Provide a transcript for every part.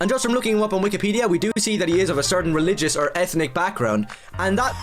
And just from looking him up on Wikipedia, we do see that he is of a certain religious or ethnic background, and that...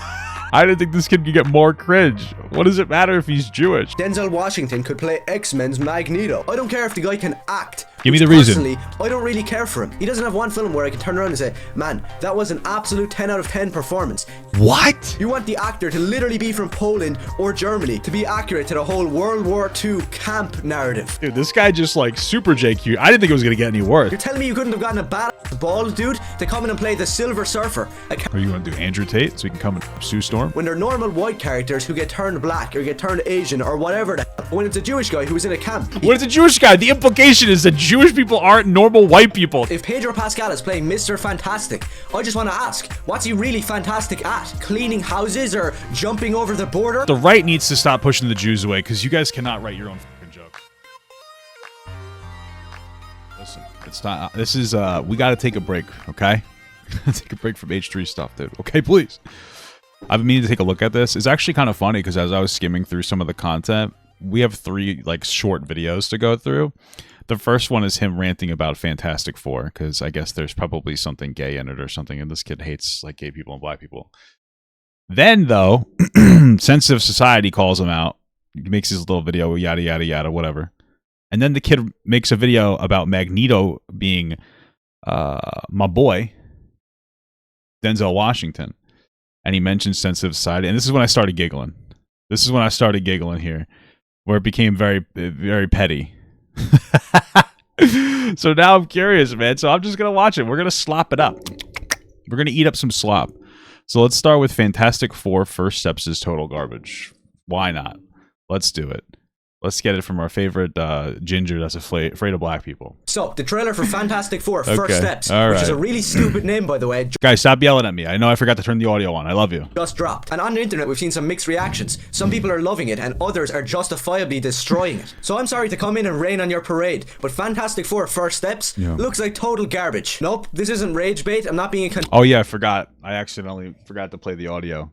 I didn't think this kid could get more cringe. What does it matter if he's Jewish? Denzel Washington could play X-Men's Magneto. I don't care if the guy can act. Give me the reason. Personally, I don't really care for him. He doesn't have one film where I can turn around and say, man, that was an absolute 10 out of 10 performance. What? You want the actor to literally be from Poland or Germany to be accurate to the whole World War II camp narrative. Dude, this guy just like super JQ. I didn't think it was gonna get any worse. You're telling me you couldn't have gotten a badass bald dude to come in and play the Silver Surfer? Or you want to do Andrew Tate so he can come and Sue Storm? When they're normal white characters who get turned black or get turned Asian or whatever the hell. When it's a Jewish guy who's in a camp. When it's a Jewish guy, the implication is that Jewish people aren't normal white people. If Pedro Pascal is playing Mr. Fantastic, I just want to ask, what's he really fantastic at? Cleaning houses or jumping over the border? The right needs to stop pushing the Jews away because you guys cannot write your own fucking joke. Listen, it's not. This is. We got to take a break, okay? Take a break from H3 stuff, dude. Okay, please. I've been meaning to take a look at this. It's actually kind of funny because as I was skimming through some of the content, we have 3 like short videos to go through. The first one is him ranting about Fantastic Four because I guess there's probably something gay in it or something, and this kid hates like gay people and black people. Then though, Sensitive Society calls him out. He makes his little video, yada yada yada, whatever. And then the kid makes a video about Magneto being my boy, Denzel Washington. And he mentions Sensitive Society. And this is when I started giggling. This is when I started giggling here. Where it became very, very petty. So now I'm curious, man. So I'm just going to watch it. We're going to slop it up. We're going to eat up some slop. So let's start with Fantastic Four First Steps is Total Garbage. Why not? Let's do it. Let's get it from our favorite ginger that's afraid of black people. So, the trailer for Fantastic Four First Steps, all right. which is a really stupid name, by the way. Guys, stop yelling at me. I know I forgot to turn the audio on. I love you. Just dropped. And on the internet, we've seen some mixed reactions. Some people are loving it, and others are justifiably destroying it. So I'm sorry to come in and rain on your parade, but Fantastic Four First Steps looks like total garbage. Nope, this isn't rage bait. I'm not being a Oh yeah, I forgot. I accidentally forgot to play the audio.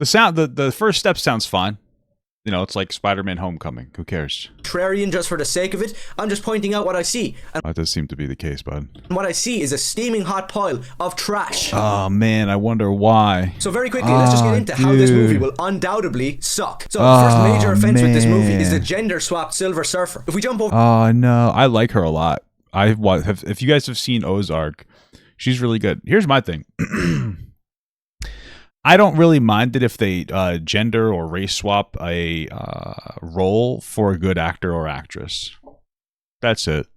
The sound, the first step sounds fine. You know, it's like Spider-Man Homecoming. Who cares? Contrarian just for the sake of it. I'm just pointing out what I see. And that does seem to be the case, bud. what I see is a steaming hot pile of trash. Oh, man, I wonder why. So very quickly, let's just get into how this movie will undoubtedly suck. So the first major offense with this movie is the gender-swapped Silver Surfer. If we jump over... Oh, no. I like her a lot. If you guys have seen Ozark, she's really good. Here's my thing. I don't really mind it if they gender or race swap a role for a good actor or actress. That's it.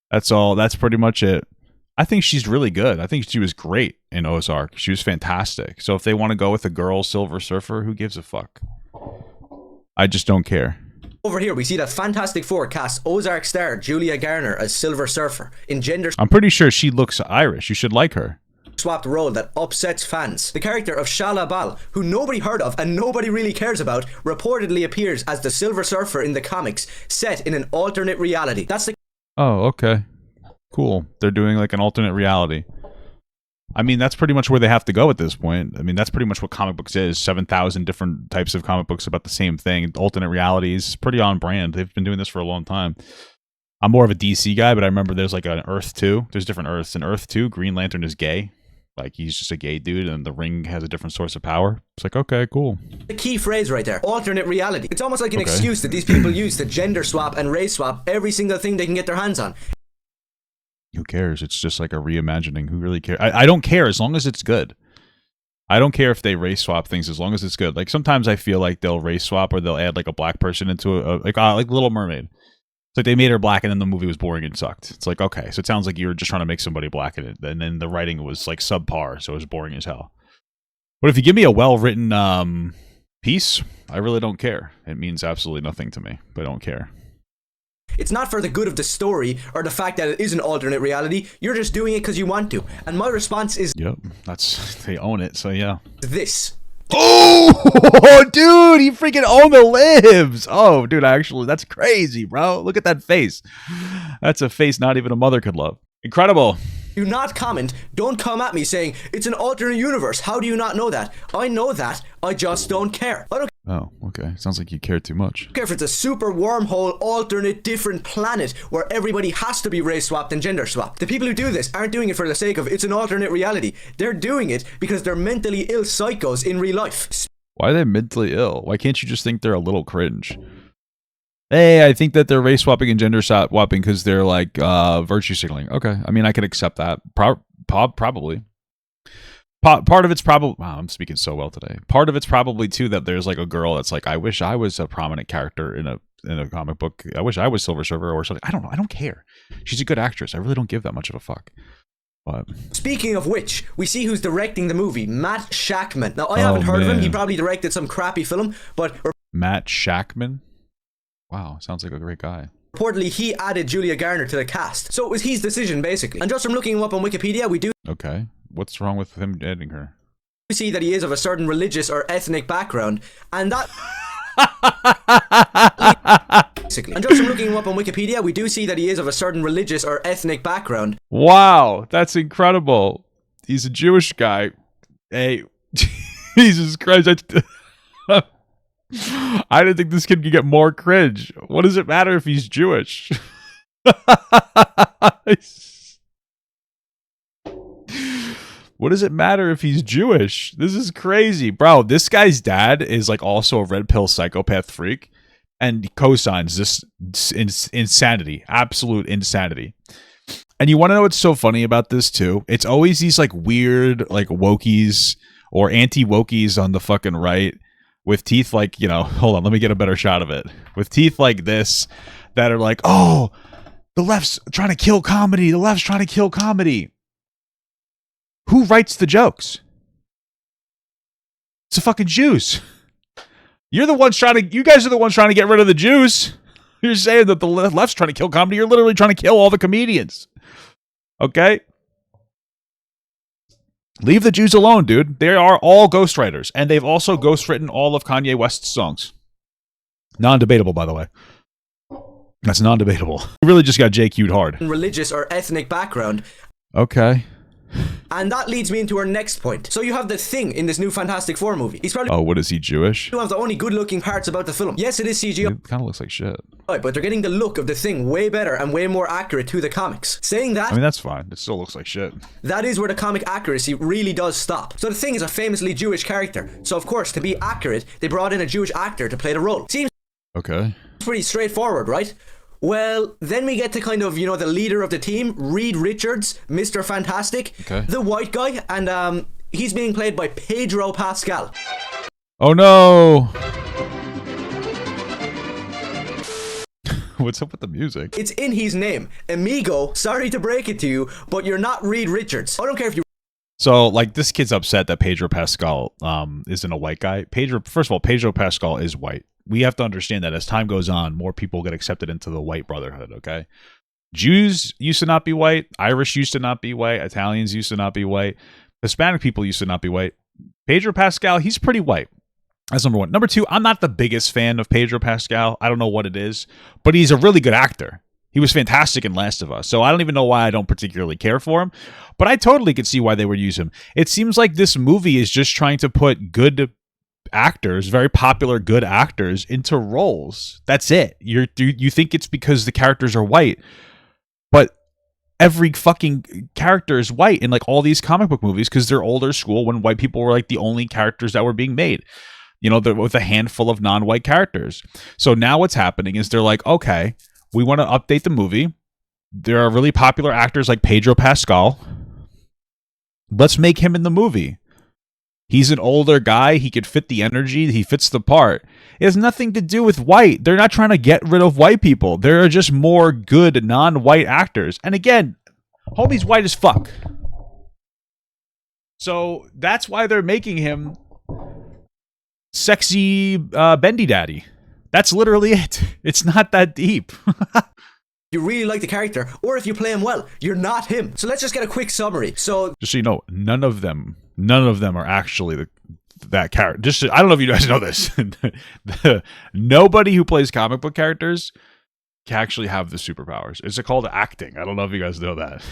That's all. That's pretty much it. I think she's really good. I think she was great in Ozark. She was fantastic. So if they want to go with a girl Silver Surfer, who gives a fuck? I just don't care. Over here, we see that Fantastic Four cast Ozark star Julia Garner as Silver Surfer in gender... I'm pretty sure she looks Irish. You should like her. Swapped role that upsets fans. The character of Shala Bal, who nobody heard of and nobody really cares about, reportedly appears as the Silver Surfer in the comics, set in an alternate reality. That's the... Oh, okay. Cool. They're doing like an alternate reality. I mean, that's pretty much where they have to go at this point. I mean, that's pretty much what comic books is. 7,000 different types of comic books about the same thing. Alternate realities. Pretty on brand. They've been doing this for a long time. I'm more of a DC guy, but I remember there's like an Earth 2. There's different Earths. In Earth 2, Green Lantern is gay. Like, he's just a gay dude, and the Ring has a different source of power. It's like, okay, cool. The key phrase right there, alternate reality. It's almost like an excuse that these people use to gender swap and race swap every single thing they can get their hands on. Who cares? It's just like a reimagining. Who really cares? I don't care as long as it's good. I don't care if they race swap things as long as it's good. Like, sometimes I feel like they'll race swap or they'll add like a black person into like Little Mermaid. It's like they made her black and then the movie was boring and sucked. It's like, okay, so it sounds like you were just trying to make somebody black in it. And then the writing was like subpar, so it was boring as hell. But if you give me a well-written piece, I really don't care. It means absolutely nothing to me, but I don't care. It's not for the good of the story or the fact that it is an alternate reality. You're just doing it because you want to. And my response is... Yep, they own it, so yeah. This. Oh, dude, he freaking owned the libs. Oh, dude, that's crazy, bro. Look at that face. That's a face not even a mother could love. Incredible. Do not comment. Don't come at me saying, it's an alternate universe. How do you not know that? I know that. I just don't care. I don't Oh, okay. Sounds like you care too much. Care if it's a super wormhole, alternate, different planet where everybody has to be race swapped and gender swapped. The people who do this aren't doing it for the sake of it's an alternate reality. They're doing it because they're mentally ill psychos in real life. Why are they mentally ill? Why can't you just think they're a little cringe? Hey, I think that they're race swapping and gender swapping because they're like virtue signaling. Okay, I mean, I could accept that. Probably. Part of it's probably, wow, I'm speaking so well today. Part of it's probably too that there's like a girl that's like, I wish I was a prominent character in a comic book. I wish I was Silver Surfer or something. I don't know. I don't care. She's a good actress. I really don't give that much of a fuck. But speaking of which, we see who's directing the movie, Matt Shackman. Now, I haven't heard of him. He probably directed some crappy film, but Matt Shackman? Wow, sounds like a great guy. Reportedly, he added Julia Garner to the cast. So it was his decision, basically. And just from looking him up on Wikipedia, we do... Okay. What's wrong with him editing her? We see that he is of a certain religious or ethnic background, and that... basically. And just from looking him up on Wikipedia, we do see that he is of a certain religious or ethnic background. Wow, that's incredible. He's a Jewish guy. Hey, Jesus Christ. I didn't think this kid could get more cringe. What does it matter if he's Jewish? What does it matter if he's Jewish? This is crazy. Bro, this guy's dad is like also a red pill psychopath freak and co-signs this insanity. Absolute insanity. And you want to know what's so funny about this too? It's always these like weird like wokies or anti-wokies on the fucking right with teeth like, you know, hold on, let me get a better shot of it. With teeth like this that are like, oh, the left's trying to kill comedy. The left's trying to kill comedy. Who writes the jokes? It's the fucking Jews. You're the ones you guys are the ones trying to get rid of the Jews. You're saying that the left's trying to kill comedy. You're literally trying to kill all the comedians. Okay? Leave the Jews alone, dude. They are all ghostwriters. And they've also ghostwritten all of Kanye West's songs. Non-debatable, by the way. That's non-debatable. You really just got JQ'd hard. Religious or ethnic background. Okay. And that leads me into our next point. So you have the Thing in this new Fantastic Four movie. He's probably... Oh, what is he, Jewish? one of the only good-looking parts about the film. Yes, it is CGI. It kind of looks like shit. But they're getting the look of the Thing way better and way more accurate to the comics. Saying that... I mean, that's fine. It still looks like shit. That is where the comic accuracy really does stop. So the Thing is a famously Jewish character. So of course, to be accurate, they brought in a Jewish actor to play the role. Seems okay. Pretty straightforward, right? Well, then we get to kind of, you know, the leader of the team, Reed Richards, Mr. Fantastic, the white guy, and he's being played by Pedro Pascal. Oh no! What's up with the music? It's in his name. Amigo, sorry to break it to you, but you're not Reed Richards. I don't care if you... So, like, this kid's upset that Pedro Pascal isn't a white guy. First of all, Pedro Pascal is white. We have to understand that as time goes on, more people get accepted into the white brotherhood, okay? Jews used to not be white. Irish used to not be white. Italians used to not be white. Hispanic people used to not be white. Pedro Pascal, he's pretty white. That's number one. Number two, I'm not the biggest fan of Pedro Pascal. I don't know what it is, but he's a really good actor. He was fantastic in Last of Us, so I don't even know why I don't particularly care for him, but I totally could see why they would use him. It seems like this movie is just trying to put good actors, very popular good actors, into roles. That's it. You think it's because the characters are white, but every fucking character is white in like all these comic book movies because they're older school when white people were like the only characters that were being made. You know, with a handful of non-white characters. So now what's happening is they're like, okay, we want to update the movie. There are really popular actors like Pedro Pascal. Let's make him in the movie. He's an older guy. He could fit the energy. He fits the part. It has nothing to do with white. They're not trying to get rid of white people. There are just more good non-white actors. And again, homie's white as fuck. So that's why they're making him sexy bendy daddy. That's literally it. It's not that deep. You really like the character, or if you play him well, you're not him. So let's just get a quick summary. So just so you know, none of them are actually that character. I don't know if you guys know this. Nobody who plays comic book characters can actually have the superpowers. It's called acting. I don't know if you guys know that.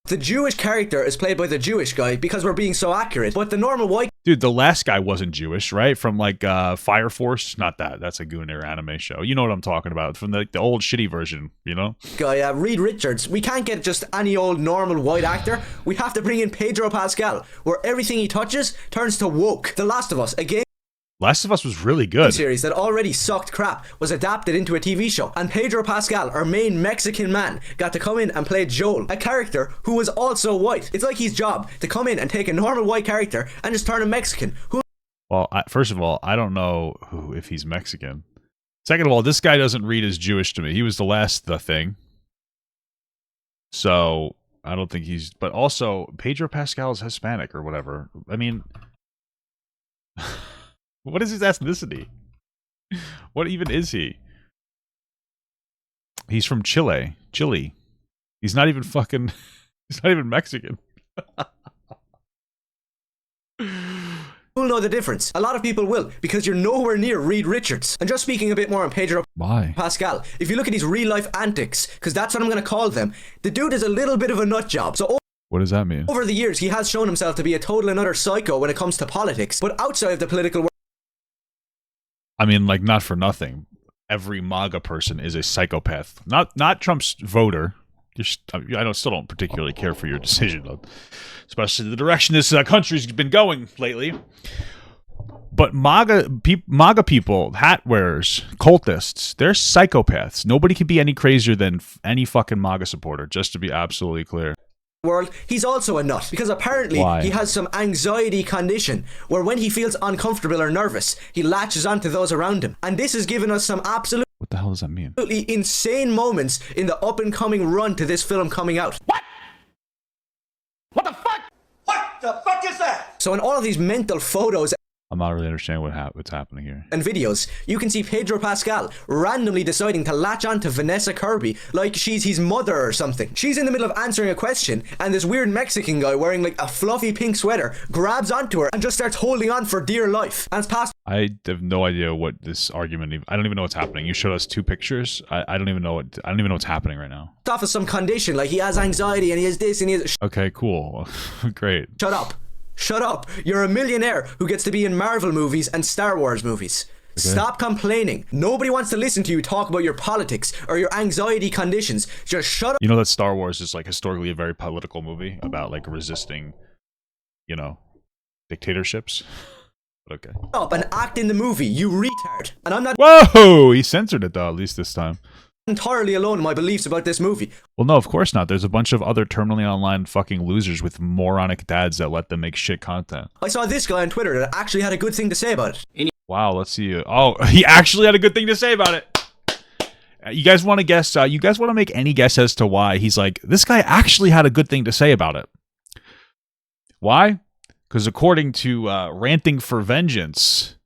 The Jewish character is played by the Jewish guy because we're being so accurate, but the normal white... Dude, the last guy wasn't Jewish, right? From like Fire Force, not that. That's a Gooner anime show. You know what I'm talking about? From the old shitty version, you know? Guy, Reed Richards. We can't get just any old normal white actor. We have to bring in Pedro Pascal, where everything he touches turns to woke. The Last of Us, a game Last of Us was really good. series that already sucked crap was adapted into a TV show, and Pedro Pascal, our main Mexican man, got to come in and play Joel, a character who was also white. It's like his job to come in and take a normal white character and just turn him Mexican. Well, first of all, I don't know if he's Mexican. Second of all, this guy doesn't read as Jewish to me. He was the thing. So I don't think he's. But also, Pedro Pascal is Hispanic or whatever. I mean. What is his ethnicity? What even is he? He's from Chile. He's not even fucking... He's not even Mexican. You'll know the difference. A lot of people will, because you're nowhere near Reed Richards. And just speaking a bit more on Pedro Pascal, if you look at his real-life antics, because that's what I'm going to call them, the dude is a little bit of a nut job. So what does that mean? over the years, he has shown himself to be a total and utter psycho when it comes to politics, but outside of the political world, I mean, like, not for nothing. Every MAGA person is a psychopath. Not Trump's voter. Still don't particularly care for your decision, especially the direction this country's been going lately. But MAGA people, hat wearers, cultists, they're psychopaths. Nobody can be any crazier than any fucking MAGA supporter, just to be absolutely clear. World, he's also a nut, because apparently he has some anxiety condition where when he feels uncomfortable or nervous, he latches onto those around him. And this has given us some absolutely What the hell does that mean? insane moments in the up and coming run to this film coming out. What the fuck? What the fuck is that? So in all of these mental photos I'm not really understanding what's happening here. and videos, you can see Pedro Pascal randomly deciding to latch on to Vanessa Kirby like she's his mother or something. She's in the middle of answering a question, and this weird Mexican guy wearing like a fluffy pink sweater grabs onto her and just starts holding on for dear life. And it's past. I have no idea what this argument. I don't even know what's happening. You showed us two pictures. I don't even know what's happening right now. Off of some condition, like he has anxiety and he has this and he has. Okay, cool, great. Shut up. You're a millionaire who gets to be in Marvel movies and Star Wars movies. Okay. Stop complaining. Nobody wants to listen to you talk about your politics or your anxiety conditions. Just shut up. You know that Star Wars is like historically a very political movie about like resisting, dictatorships. But okay. Shut up and act in the movie, you retard. And I'm not. Whoa! He censored it though, at least this time. Entirely alone in my beliefs about this movie. Well, no, of course not. There's a bunch of other terminally online fucking losers with moronic dads that let them make shit content. I saw this guy on Twitter that actually had a good thing to say about it. Wow, let's see. Oh, he actually had a good thing to say about it. You guys want to guess? You guys want to make any guess as to why he's like, this guy actually had a good thing to say about it? Why? Because according to Ranting for Vengeance,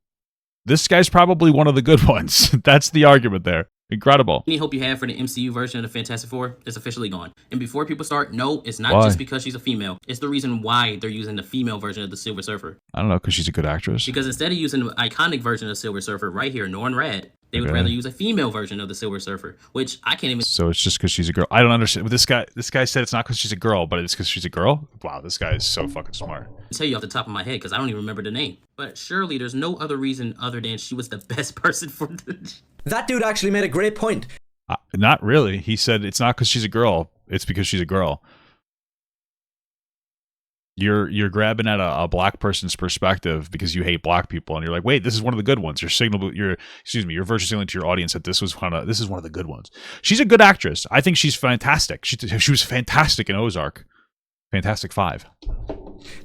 this guy's probably one of the good ones. That's the argument there. Incredible. Any hope you have for the MCU version of the Fantastic Four is officially gone. And before people start, no, it's not just because she's a female. It's the reason why they're using the female version of the Silver Surfer. I don't know, because she's a good actress. Because instead of using the iconic version of Silver Surfer right here, Norrin Rad, they would rather use a female version of the Silver Surfer, which I can't even. So it's just because she's a girl. I don't understand. This guy said it's not because she's a girl, but it's because she's a girl. Wow, this guy is so fucking smart. Tell you off the top of my head because I don't even remember the name. But surely there's no other reason other than she was the best person for the. That dude actually made a great point. Not really. He said it's not because she's a girl. It's because she's a girl. You're grabbing at a black person's perspective because you hate black people, and you're like, wait, this is one of the good ones. You're virtue signaling to your audience that this is one of the good ones. She's a good actress. I think she's fantastic. She was fantastic in Ozark. Fantastic Five.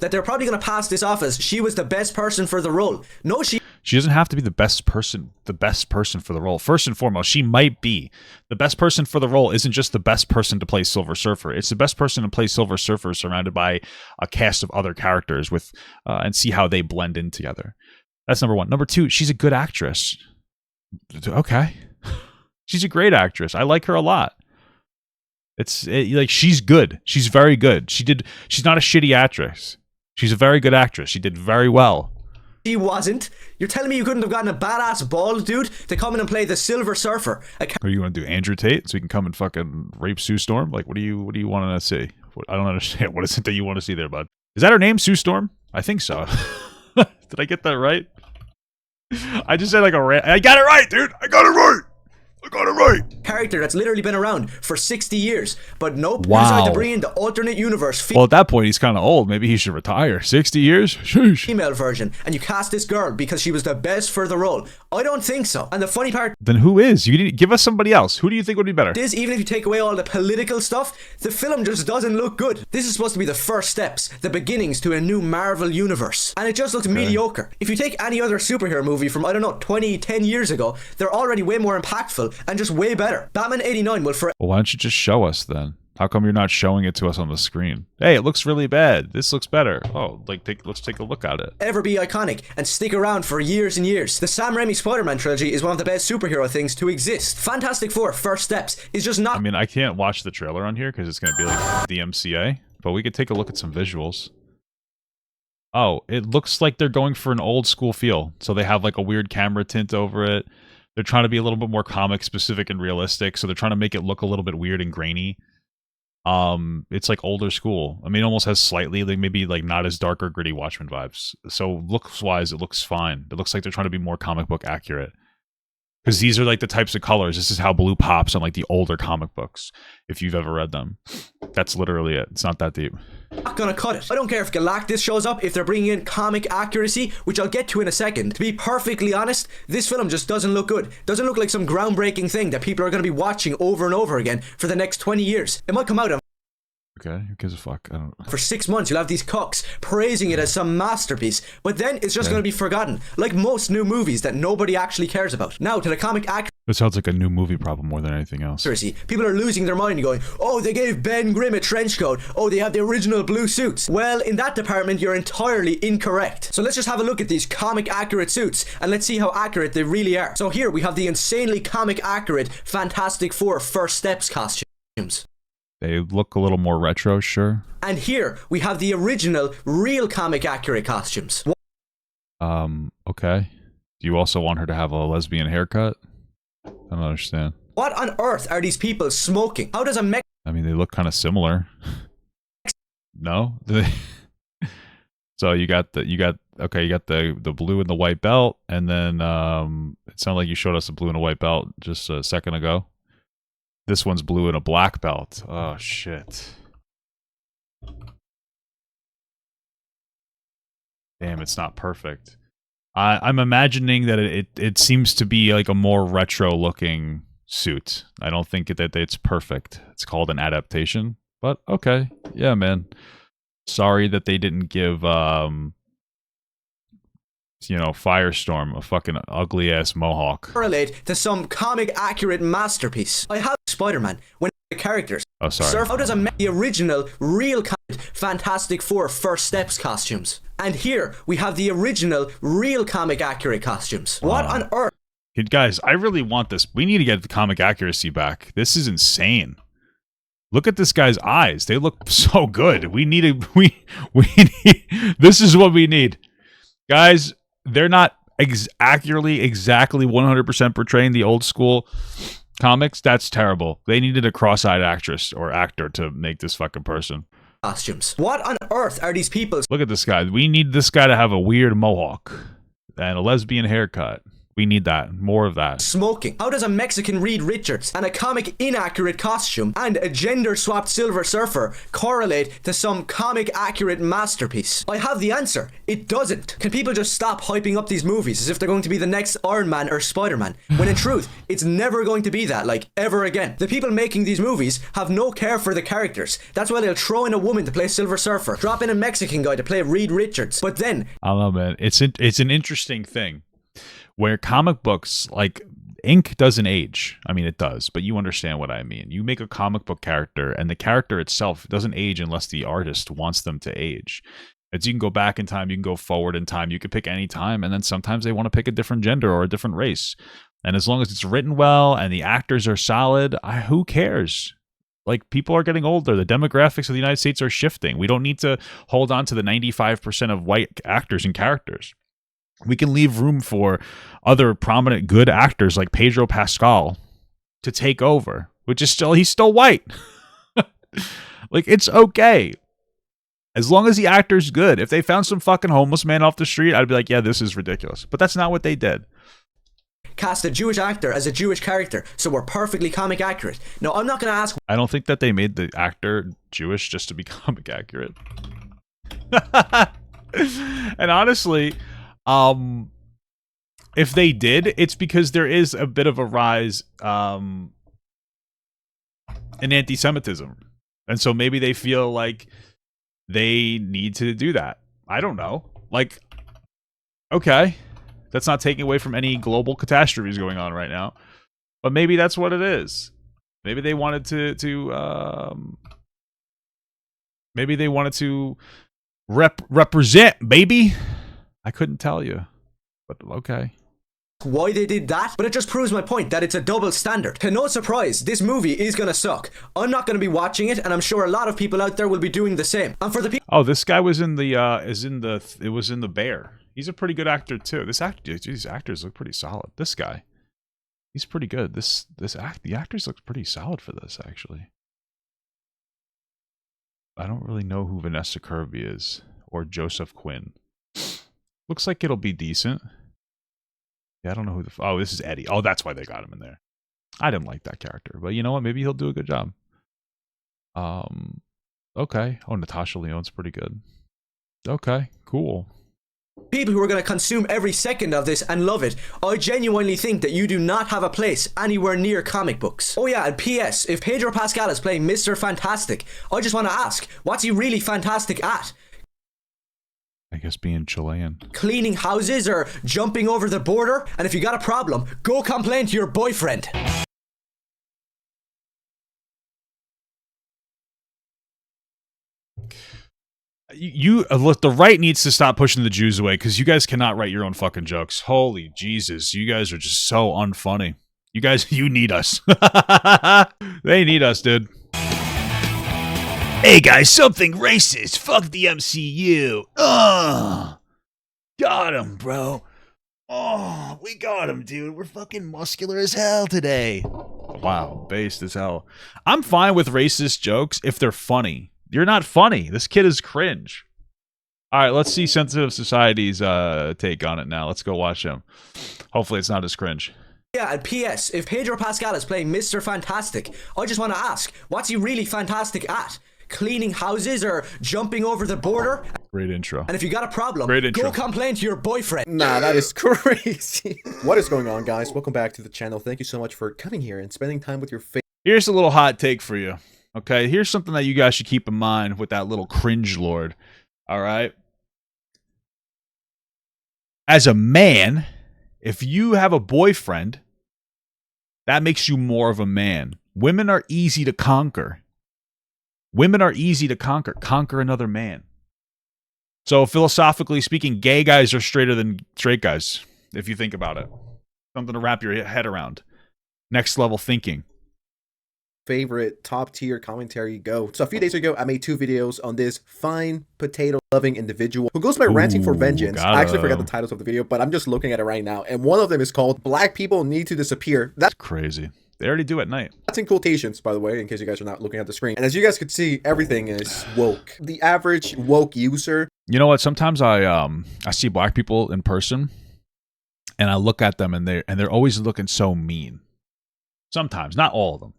That they're probably going to pass this off as she was the best person for the role. No, she doesn't have to be the best person for the role. First and foremost, she might be. The best person for the role isn't just the best person to play Silver Surfer. It's the best person to play Silver Surfer surrounded by a cast of other characters with and see how they blend in together. That's number one. Number two, she's a good actress. Okay. She's a great actress. I like her a lot. Like she's good. She's very good. She's not a shitty actress. She's a very good actress. She did very well. She wasn't. You're telling me you couldn't have gotten a badass bald dude to come in and play the Silver Surfer? Or you want to do Andrew Tate so he can come and fucking rape Sue Storm? Like, what do you want to see? I don't understand. What is it that you want to see there, bud? Is that her name, Sue Storm? I think so. Did I get that right? I just said like I got it right, dude. I got it right. I got it right. Character that's literally been around for 60 years. But nope, Wow. we decided to bring in the alternate universe Well, at that point, he's kind of old. Maybe he should retire. 60 years? Sheesh. female version, and you cast this girl because she was the best for the role. I don't think so. And the funny part Then who is? You need give us somebody else. Who do you think would be better? is, even if you take away all the political stuff, the film just doesn't look good. This is supposed to be the first steps, the beginnings to a new Marvel universe. And it just looks mediocre. If you take any other superhero movie from, I don't know, 10 years ago, they're already way more impactful and just way better. Batman 89 will forever Well, why don't you just show us then? How come you're not showing it to us on the screen? Hey, it looks really bad. This looks better. Oh, let's take a look at it. be iconic and stick around for years and years. The Sam Raimi Spider-Man trilogy is one of the best superhero things to exist. Fantastic Four First Steps is just not I mean, I can't watch the trailer on here because it's going to be like the MCA, but we could take a look at some visuals. Oh, it looks like they're going for an old school feel. So they have like a weird camera tint over it. They're trying to be a little bit more comic specific and realistic. So they're trying to make it look a little bit weird and grainy. It's like older school. I mean, it almost has slightly like maybe like not as dark or gritty Watchmen vibes. So looks wise, it looks fine. It looks like they're trying to be more comic book accurate. Because these are like the types of colors. This is how blue pops on like the older comic books, if you've ever read them. That's literally it. It's not that deep. not gonna cut it. I don't care if Galactus shows up, if they're bringing in comic accuracy, which I'll get to in a second. To be perfectly honest, this film just doesn't look good. Doesn't look like some groundbreaking thing that people are gonna be watching over and over again for the next 20 years. It might come out Okay, who gives a fuck? I don't. for 6 months, you'll have these cucks praising it as some masterpiece, but then it's just Okay. going to be forgotten, like most new movies that nobody actually cares about. Now, to the comic It sounds like a new movie problem more than anything else. accuracy, people are losing their mind going, oh, they gave Ben Grimm a trench coat, oh, they have the original blue suits. Well, in that department, you're entirely incorrect. So let's just have a look at these comic accurate suits, and let's see how accurate they really are. So here we have the insanely comic accurate Fantastic Four First Steps costumes. They look a little more retro, sure. And here we have the original, real comic accurate costumes. Okay. Do you also want her to have a lesbian haircut? I don't understand. What on earth are these people smoking? How does a mech I mean, they look kind of similar. No? So you got the blue and the white belt, and then it sounded like you showed us the blue and a white belt just a second ago. This one's blue and a black belt. Oh shit. Damn, it's not perfect. I'm imagining that it seems to be like a more retro looking suit. I don't think that it's perfect. It's called an adaptation. But okay. Yeah, man. Sorry that they didn't give Firestorm a fucking ugly ass mohawk. correlate to some comic accurate masterpiece? I have Spider-Man when the characters. Oh, sorry. Surf, how does a the original, real Fantastic Four First Steps costumes? And here we have the original, real comic accurate costumes. What on earth? Hey, guys, I really want this. We need to get the comic accuracy back. This is insane. Look at this guy's eyes. They look so good. We need this is what we need. Guys, they're not accurately, exactly 100% portraying the old school comics. That's terrible. They needed a cross-eyed actress or actor to make this fucking person. Costumes. What on earth are these people Look at this guy. We need this guy to have a weird mohawk and a lesbian haircut. We need that. More of that. smoking? How does a Mexican Reed Richards and a comic inaccurate costume and a gender-swapped Silver Surfer correlate to some comic accurate masterpiece? I have the answer. It doesn't. Can people just stop hyping up these movies as if they're going to be the next Iron Man or Spider-Man? When in truth, it's never going to be that, like, ever again. The people making these movies have no care for the characters. That's why they'll throw in a woman to play Silver Surfer, drop in a Mexican guy to play Reed Richards. But then, I don't know, man. It's an interesting thing. Where comic books, like, ink doesn't age. I mean, it does, but you understand what I mean. You make a comic book character, and the character itself doesn't age unless the artist wants them to age. It's, you can go back in time, you can go forward in time, you can pick any time, and then sometimes they want to pick a different gender or a different race. And as long as it's written well and the actors are solid, who cares? Like, people are getting older. The demographics of the United States are shifting. We don't need to hold on to the 95% of white actors and characters. We can leave room for other prominent good actors like Pedro Pascal to take over, which is he's still white. Like, it's okay. As long as the actor's good. If they found some fucking homeless man off the street, I'd be like, yeah, this is ridiculous. But that's not what they did. Cast a Jewish actor as a Jewish character, so we're perfectly comic accurate. Now, I'm not going to ask... I don't think that they made the actor Jewish just to be comic accurate. And honestly, if they did, it's because there is a bit of a rise in anti-Semitism. And so maybe they feel like they need to do that. I don't know. Like, okay, that's not taking away from any global catastrophes going on right now. But maybe that's what it is. Maybe they wanted to represent, baby. I couldn't tell you, but okay. Why they did that, but it just proves my point that it's a double standard. To no surprise, this movie is gonna suck. I'm not gonna be watching it, and I'm sure a lot of people out there will be doing the same. And for the people... Oh, this guy was in the, it was in The Bear. He's a pretty good actor too. These actors look pretty solid. This guy, he's pretty good. The actors look pretty solid for this, actually. I don't really know who Vanessa Kirby is, or Joseph Quinn. Looks like it'll be decent. Yeah, I don't know who oh, this is Eddie. Oh, that's why they got him in there. I didn't like that character, but you know what? Maybe he'll do a good job. Okay. Oh, Natasha Lyonne's pretty good. Okay, cool. People who are going to consume every second of this and love it, I genuinely think that you do not have a place anywhere near comic books. Oh yeah, and P.S. If Pedro Pascal is playing Mr. Fantastic, I just want to ask, what's he really fantastic at? I guess being Chilean. Cleaning houses or jumping over the border? And if you got a problem, go complain to your boyfriend. Look, the right needs to stop pushing the Jews away, because you guys cannot write your own fucking jokes. Holy Jesus, you guys are just so unfunny. You guys, you need us. They need us, dude. Hey guys, something racist. Fuck the MCU. Got him, bro. Oh, we got him, dude. We're fucking muscular as hell today. Wow, based as hell. I'm fine with racist jokes if they're funny. You're not funny. This kid is cringe. All right, let's see Sensitive Society's take on it now. Let's go watch him. Hopefully it's not as cringe. Yeah, and P.S. If Pedro Pascal is playing Mr. Fantastic, I just want to ask, what's he really fantastic at? Cleaning houses or jumping over the border? Great intro. And if you got a problem, Great intro. go complain to your boyfriend. Nah, that is crazy. What is going on, guys? Welcome back to the channel. Thank you so much for coming here and spending time with your favorite. Here's a little hot take for you. Okay, here's something that you guys should keep in mind with that little cringe lord. All right? As a man, if you have a boyfriend, that makes you more of a man. Women are easy to conquer. Women are easy to conquer. Conquer another man. So philosophically speaking, gay guys are straighter than straight guys, if you think about it. Something to wrap your head around. Next level thinking. Favorite top tier commentary go. So a few days ago, I made 2 videos on this fine potato loving individual who goes by ranting for vengeance. I actually forgot the titles of the video, but I'm just looking at it right now. And one of them is called Black People Need to Disappear. That's crazy. They already do at night. That's in quotations, by the way, in case you guys are not looking at the screen. And as you guys could see, everything is woke. The average woke user. You know what? Sometimes I see black people in person, and I look at them, and they're always looking so mean. Sometimes, not all of them.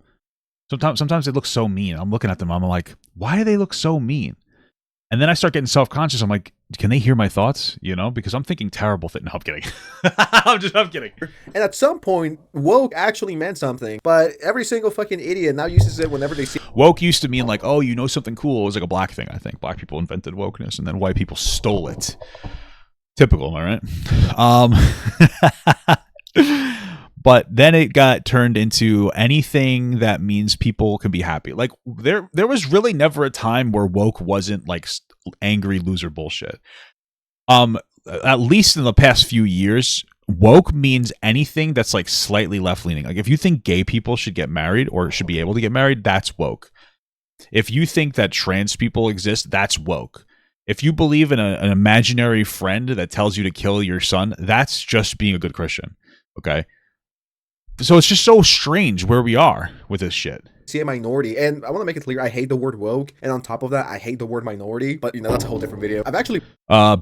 Sometimes they look so mean. I'm looking at them. I'm like, why do they look so mean? And then I start getting self-conscious. I'm like, can they hear my thoughts? You know, because I'm thinking terrible things. No, I'm kidding. I'm kidding. And at some point, woke actually meant something, but every single fucking idiot now uses it whenever they see. Woke used to mean like, oh, you know something cool. It was like a black thing, I think. Black people invented wokeness, and then white people stole it. Typical, all right? But then it got turned into anything that means people can be happy. Like there was really never a time where woke wasn't like angry loser bullshit. At least in the past few years, woke means anything that's like slightly left leaning. Like if you think gay people should get married or should be able to get married, that's woke. If you think that trans people exist, that's woke. If you believe in an imaginary friend that tells you to kill your son, that's just being a good Christian. Okay. So it's just so strange where we are with this shit. see a minority. And I want to make it clear, I hate the word woke. And on top of that, I hate the word minority. But, you know, that's a whole different video. I've actually...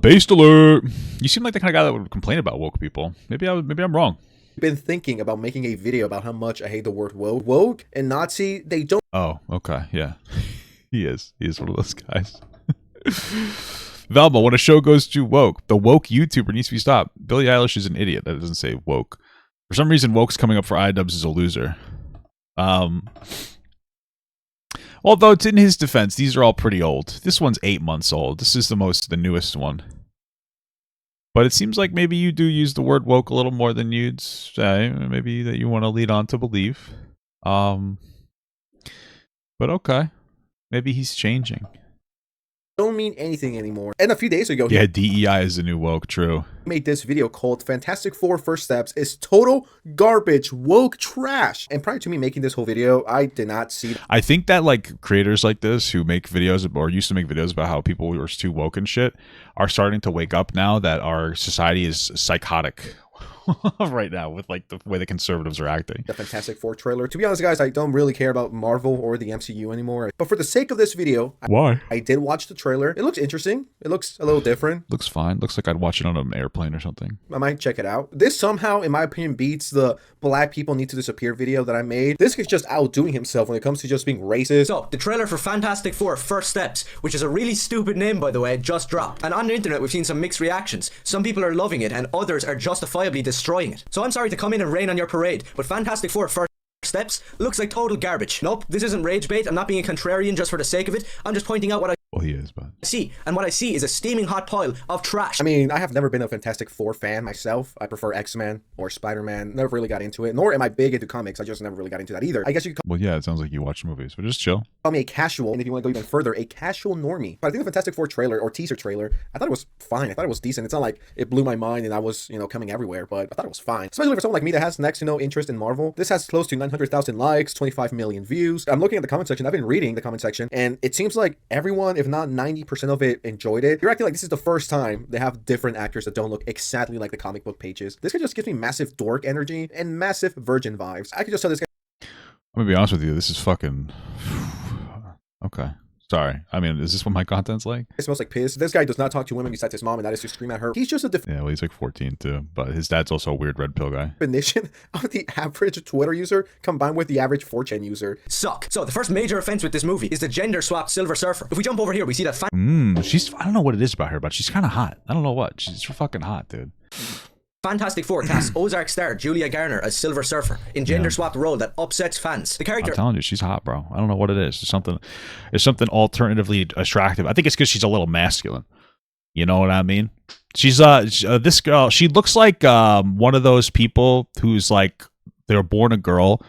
Based alert. You seem like the kind of guy that would complain about woke people. Maybe I'm wrong. Been thinking about making a video about how much I hate the word woke. Woke and Nazi, they don't... Oh, okay. Yeah. He is one of those guys. Velma, when a show goes too woke, the woke YouTuber needs to be stopped. Billie Eilish is an idiot. That doesn't say woke. For some reason, woke's coming up for iDubbbz as a loser. Although it's in his defense, these are all pretty old. This one's 8 months old. This is the newest one. But it seems like maybe you do use the word woke a little more than you'd say. Maybe that you want to lead on to believe. But okay. Maybe he's changing. Don't mean anything anymore. And a few days ago, yeah, DEI is the new woke, true. Made this video called Fantastic Four First Steps is total garbage, woke trash. And prior to me making this whole video, I did not see... I think that like creators like this who make videos or used to make videos about how people were too woke and shit are starting to wake up now that our society is psychotic right now with like the way the conservatives are acting. The Fantastic Four trailer. To be honest, guys, I don't really care about Marvel or the MCU anymore. But for the sake of this video, why? I did watch the trailer. It looks interesting. It looks a little different. Looks fine. Looks like I'd watch it on an airplane or something. I might check it out. This somehow, in my opinion, beats the Black People Need to Disappear video that I made. This is just outdoing himself when it comes to just being racist. So, the trailer for Fantastic Four First Steps, which is a really stupid name, by the way, just dropped. And on the internet, we've seen some mixed reactions. Some people are loving it, and others are justifiably destroying it. So I'm sorry to come in and rain on your parade, but Fantastic Four First Steps looks like total garbage. Nope, this isn't rage bait. I'm not being a contrarian just for the sake of it. I'm just pointing out what I Well, he is, but see, and what I see is a steaming hot pile of trash. I mean, I have never been a Fantastic Four fan myself. I prefer X-Men or Spider-Man. Never really got into it, nor am I big into comics. I just never really got into that either. I guess you could well, yeah, it sounds like you watch movies, but just chill. call me a casual, and if you want to go even further, a casual normie. But I think the Fantastic Four trailer or teaser trailer, I thought it was fine. I thought it was decent. It's not like it blew my mind and I was, you know, coming everywhere, but I thought it was fine. Especially for someone like me that has next to no interest in Marvel. This has close to 900,000 likes, 25 million views. I'm looking at the comment section. I've been reading the comment section, and it seems like everyone, if not 90% of it, enjoyed it. You're acting like this is the first time they have different actors that don't look exactly like the comic book pages. This guy just gives me massive dork energy and massive virgin vibes. I could just tell this guy. I'm gonna be honest with you. This is fucking okay. Sorry. I mean, is this what my content's like? It smells like piss. This guy does not talk to women besides his mom, and that is to scream at her. He's just a Yeah, well, he's like 14 too, but his dad's also a weird red pill guy. definition of the average Twitter user combined with the average 4chan user. Suck. So the first major offense with this movie is the gender swap Silver Surfer. If we jump over here, we see that She's, I don't know what it is about her, but she's kind of hot. I don't know what. She's fucking hot, dude. Fantastic Four casts Ozark star Julia Garner as Silver Surfer in gender swapped role that upsets fans. The character, I'm telling you, she's hot, bro. I don't know what it is. It's something alternatively attractive. I think it's because she's a little masculine. You know what I mean? She's this girl. She looks like one of those people who's like they're born a girl,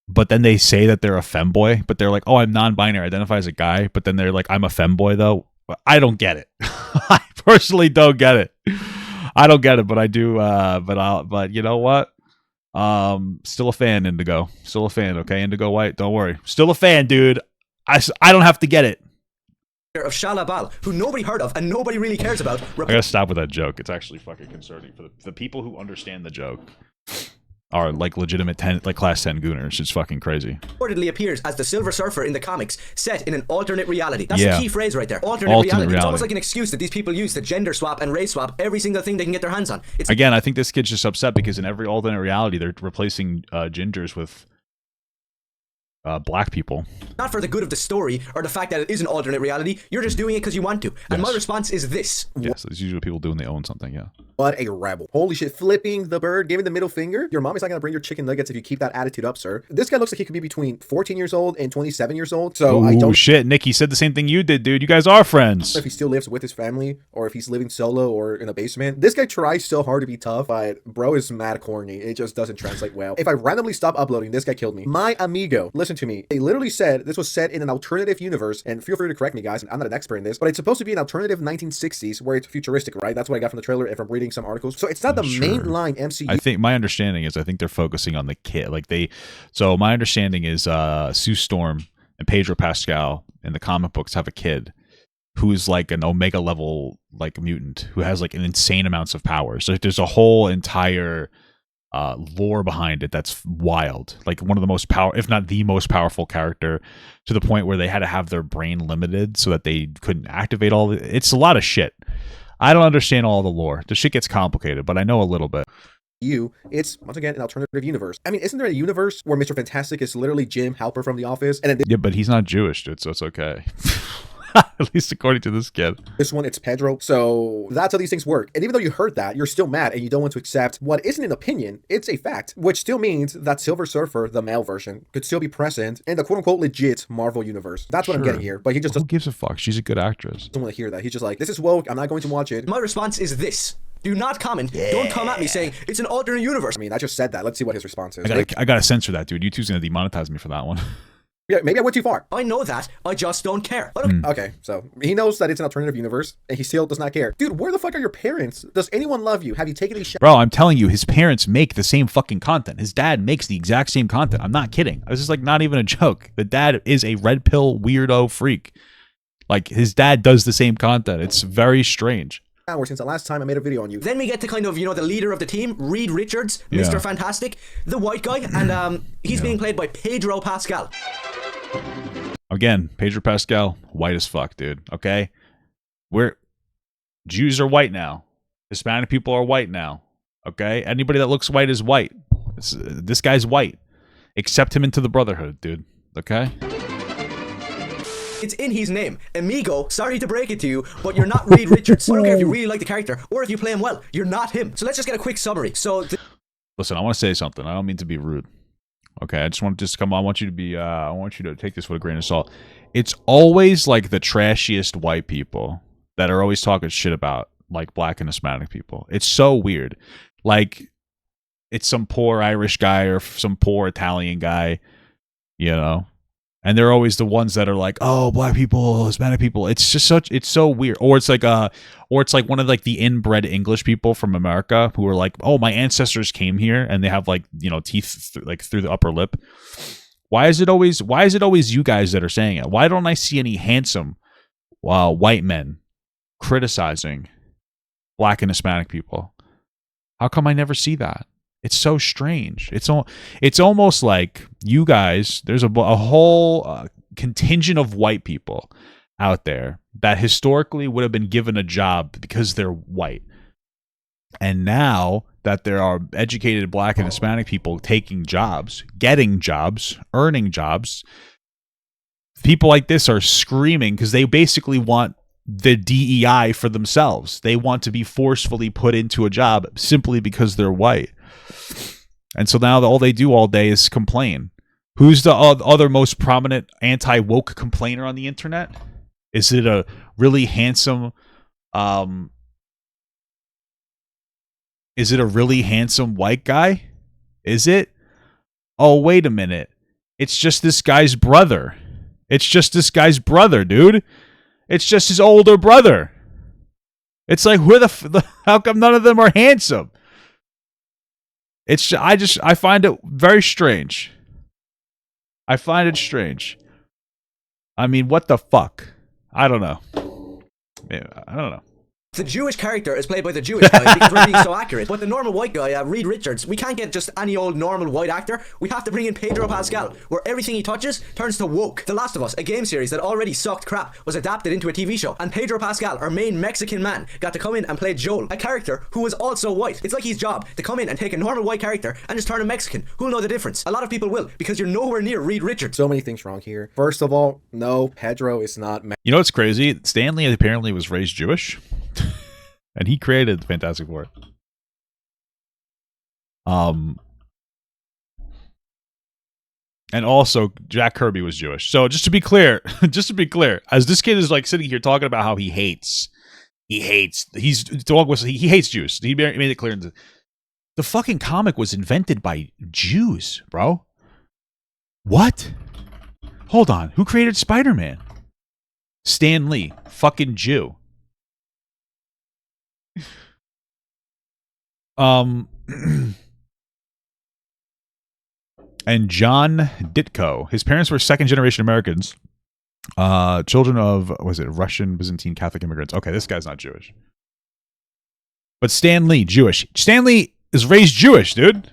but then they say that they're a femboy, but they're like, oh, I'm non-binary, identify as a guy, but then they're like, I'm a femboy though. I don't get it. I personally don't get it. I don't get it, but I do. But you know what? Still a fan, Indigo. Still a fan. Okay, Indigo White. Don't worry. Still a fan, dude. I don't have to get it. Of Shalabal, who nobody heard of and nobody really cares about. I gotta stop with that joke. It's actually fucking concerning for the people who understand the joke. Are like legitimate class 10 gooners. It's fucking crazy. Reportedly appears as the Silver Surfer in the comics, set in an alternate reality. That's Yeah. the key phrase right there. Alternate reality. It's almost like an excuse that these people use to gender swap and race swap every single thing they can get their hands on. Again, I think this kid's just upset because in every alternate reality, they're replacing gingers with black people. Not for the good of the story or the fact that it is an alternate reality. You're just doing it because you want to. And my response is this. Yes, it's usually people do when they own something, yeah. What a rebel. Holy shit, flipping the bird, giving the middle finger. Your mom is not gonna bring your chicken nuggets if you keep that attitude up, sir. This guy looks like he could be between 14 years old and 27 years old. So I don't shit, Nicky said the same thing you did, dude. You guys are friends. know if he still lives with his family or if he's living solo or in a basement. This guy tries so hard to be tough, but bro is mad corny. It just doesn't translate well. If I randomly stop uploading, this guy killed me. My amigo, listen to me. They literally said this was set in an alternative universe, and feel free to correct me, guys. I'm not an expert in this, but it's supposed to be an alternative 1960s where it's futuristic, right? That's what I got from the trailer and from reading some articles. So it's not the mainline MCU. I think my understanding is they're focusing on the kid. So my understanding is Sue Storm and Pedro Pascal in the comic books have a kid who's like an Omega level like mutant who has like an insane amounts of powers. So there's a whole entire lore behind it that's wild. Like one of the most if not the most powerful character, to the point where they had to have their brain limited so that they couldn't activate all the. It's a lot of shit. I don't understand all the lore. The shit gets complicated, but I know a little bit. It's once again an alternative universe. I mean, isn't there a universe where Mr. Fantastic is literally Jim Halper from The Office? And then yeah, but he's not Jewish, dude, so it's okay. At least according to this kid. This one, it's Pedro. So that's how these things work. And even though you heard that, you're still mad and you don't want to accept what isn't an opinion, it's a fact. Which still means that Silver Surfer, the male version, could still be present in the quote-unquote legit Marvel universe. That's what I'm getting here. But he just who gives a fuck? She's a good actress. Doesn't want to hear that. He's just like, this is woke. I'm not going to watch it. My response is this. Do not comment. Don't come at me saying it's an alternate universe. I mean, I just said that. Let's see what his response is. I gotta censor that, dude. YouTube's gonna demonetize me for that one. Yeah, maybe I went too far. I know that. I just don't care. Okay, so he knows that it's an alternative universe, and he still does not care. Dude, where the fuck are your parents? Does anyone love you? Have you taken these shots? Bro, I'm telling you, his parents make the same fucking content. His dad makes the exact same content. I'm not kidding. This is like not even a joke. The dad is a red pill weirdo freak. Like, his dad does the same content. It's very strange. Hour since the last time I made a video on you. Then we get to kind of, the leader of the team, Reed Richards, Mr. Fantastic, the white guy, and he's being played by Pedro Pascal. Again, Pedro Pascal, white as fuck, dude. Okay? Jews are white now. Hispanic people are white now. Okay? Anybody that looks white is white. This guy's white. Accept him into the brotherhood, dude. Okay? It's in his name. Amigo, sorry to break it to you, but you're not Reed Richards. I don't care if you really like the character or if you play him well. You're not him. So let's just get a quick summary. Listen, I want to say something. I don't mean to be rude. Okay, I just want to come on. I want you to take this with a grain of salt. It's always like the trashiest white people that are always talking shit about like black and Hispanic people. It's so weird. Like, it's some poor Irish guy or some poor Italian guy, and they're always the ones that are like, oh, black people, Hispanic people. It's so weird. Or it's like one of like the inbred English people from America who are like, oh, my ancestors came here and they have like, teeth through the upper lip. Why is it always you guys that are saying it? Why don't I see any handsome white men criticizing black and Hispanic people? How come I never see that? It's so strange. It's almost like you guys, there's a whole contingent of white people out there that historically would have been given a job because they're white. And now that there are educated black and Hispanic people taking jobs, getting jobs, earning jobs, people like this are screaming because they basically want the DEI for themselves. They want to be forcefully put into a job simply because they're white. And so now all they do all day is complain. Who's the other most prominent anti-woke complainer on the internet? Is it a really handsome white guy? Is it? Oh, wait a minute. It's just this guy's brother. It's just this guy's brother, dude. It's just his older brother. It's like, how come none of them are handsome? I find it very strange. I find it strange. I mean, what the fuck? I don't know. I don't know. The Jewish character is played by the Jewish guy because we're being so accurate. But the normal white guy, Reed Richards, we can't get just any old normal white actor. We have to bring in Pedro Pascal, where everything he touches turns to woke. The Last of Us, a game series that already sucked crap, was adapted into a TV show. And Pedro Pascal, our main Mexican man, got to come in and play Joel, a character who was also white. It's like his job to come in and take a normal white character and just turn him Mexican. Who'll know the difference? A lot of people will, because you're nowhere near Reed Richards. So many things wrong here. First of all, no, Pedro is not. You know what's crazy? Stanley apparently was raised Jewish. And he created the Fantastic Four. And also Jack Kirby was Jewish. So just to be clear, as this kid is like sitting here talking about how he hates Jews. He made it clear. The fucking comic was invented by Jews, bro. What? Hold on. Who created Spider-Man? Stan Lee, fucking Jew. And John Ditko. His parents were second-generation Americans, children of Russian Byzantine Catholic immigrants. Okay, this guy's not Jewish, but Stan Lee, Jewish. Stan Lee is raised Jewish, dude.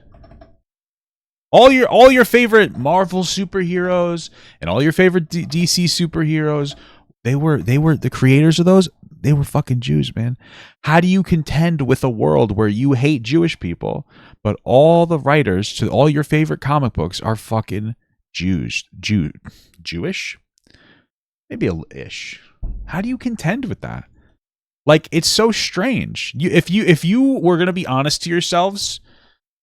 All your favorite Marvel superheroes and all your favorite DC superheroes, they were the creators of those. They were fucking Jews, man. How do you contend with a world where you hate Jewish people, but all the writers to all your favorite comic books are fucking Jewish? Maybe a ish. How do you contend with that? Like, it's so strange. If you were gonna be honest to yourselves,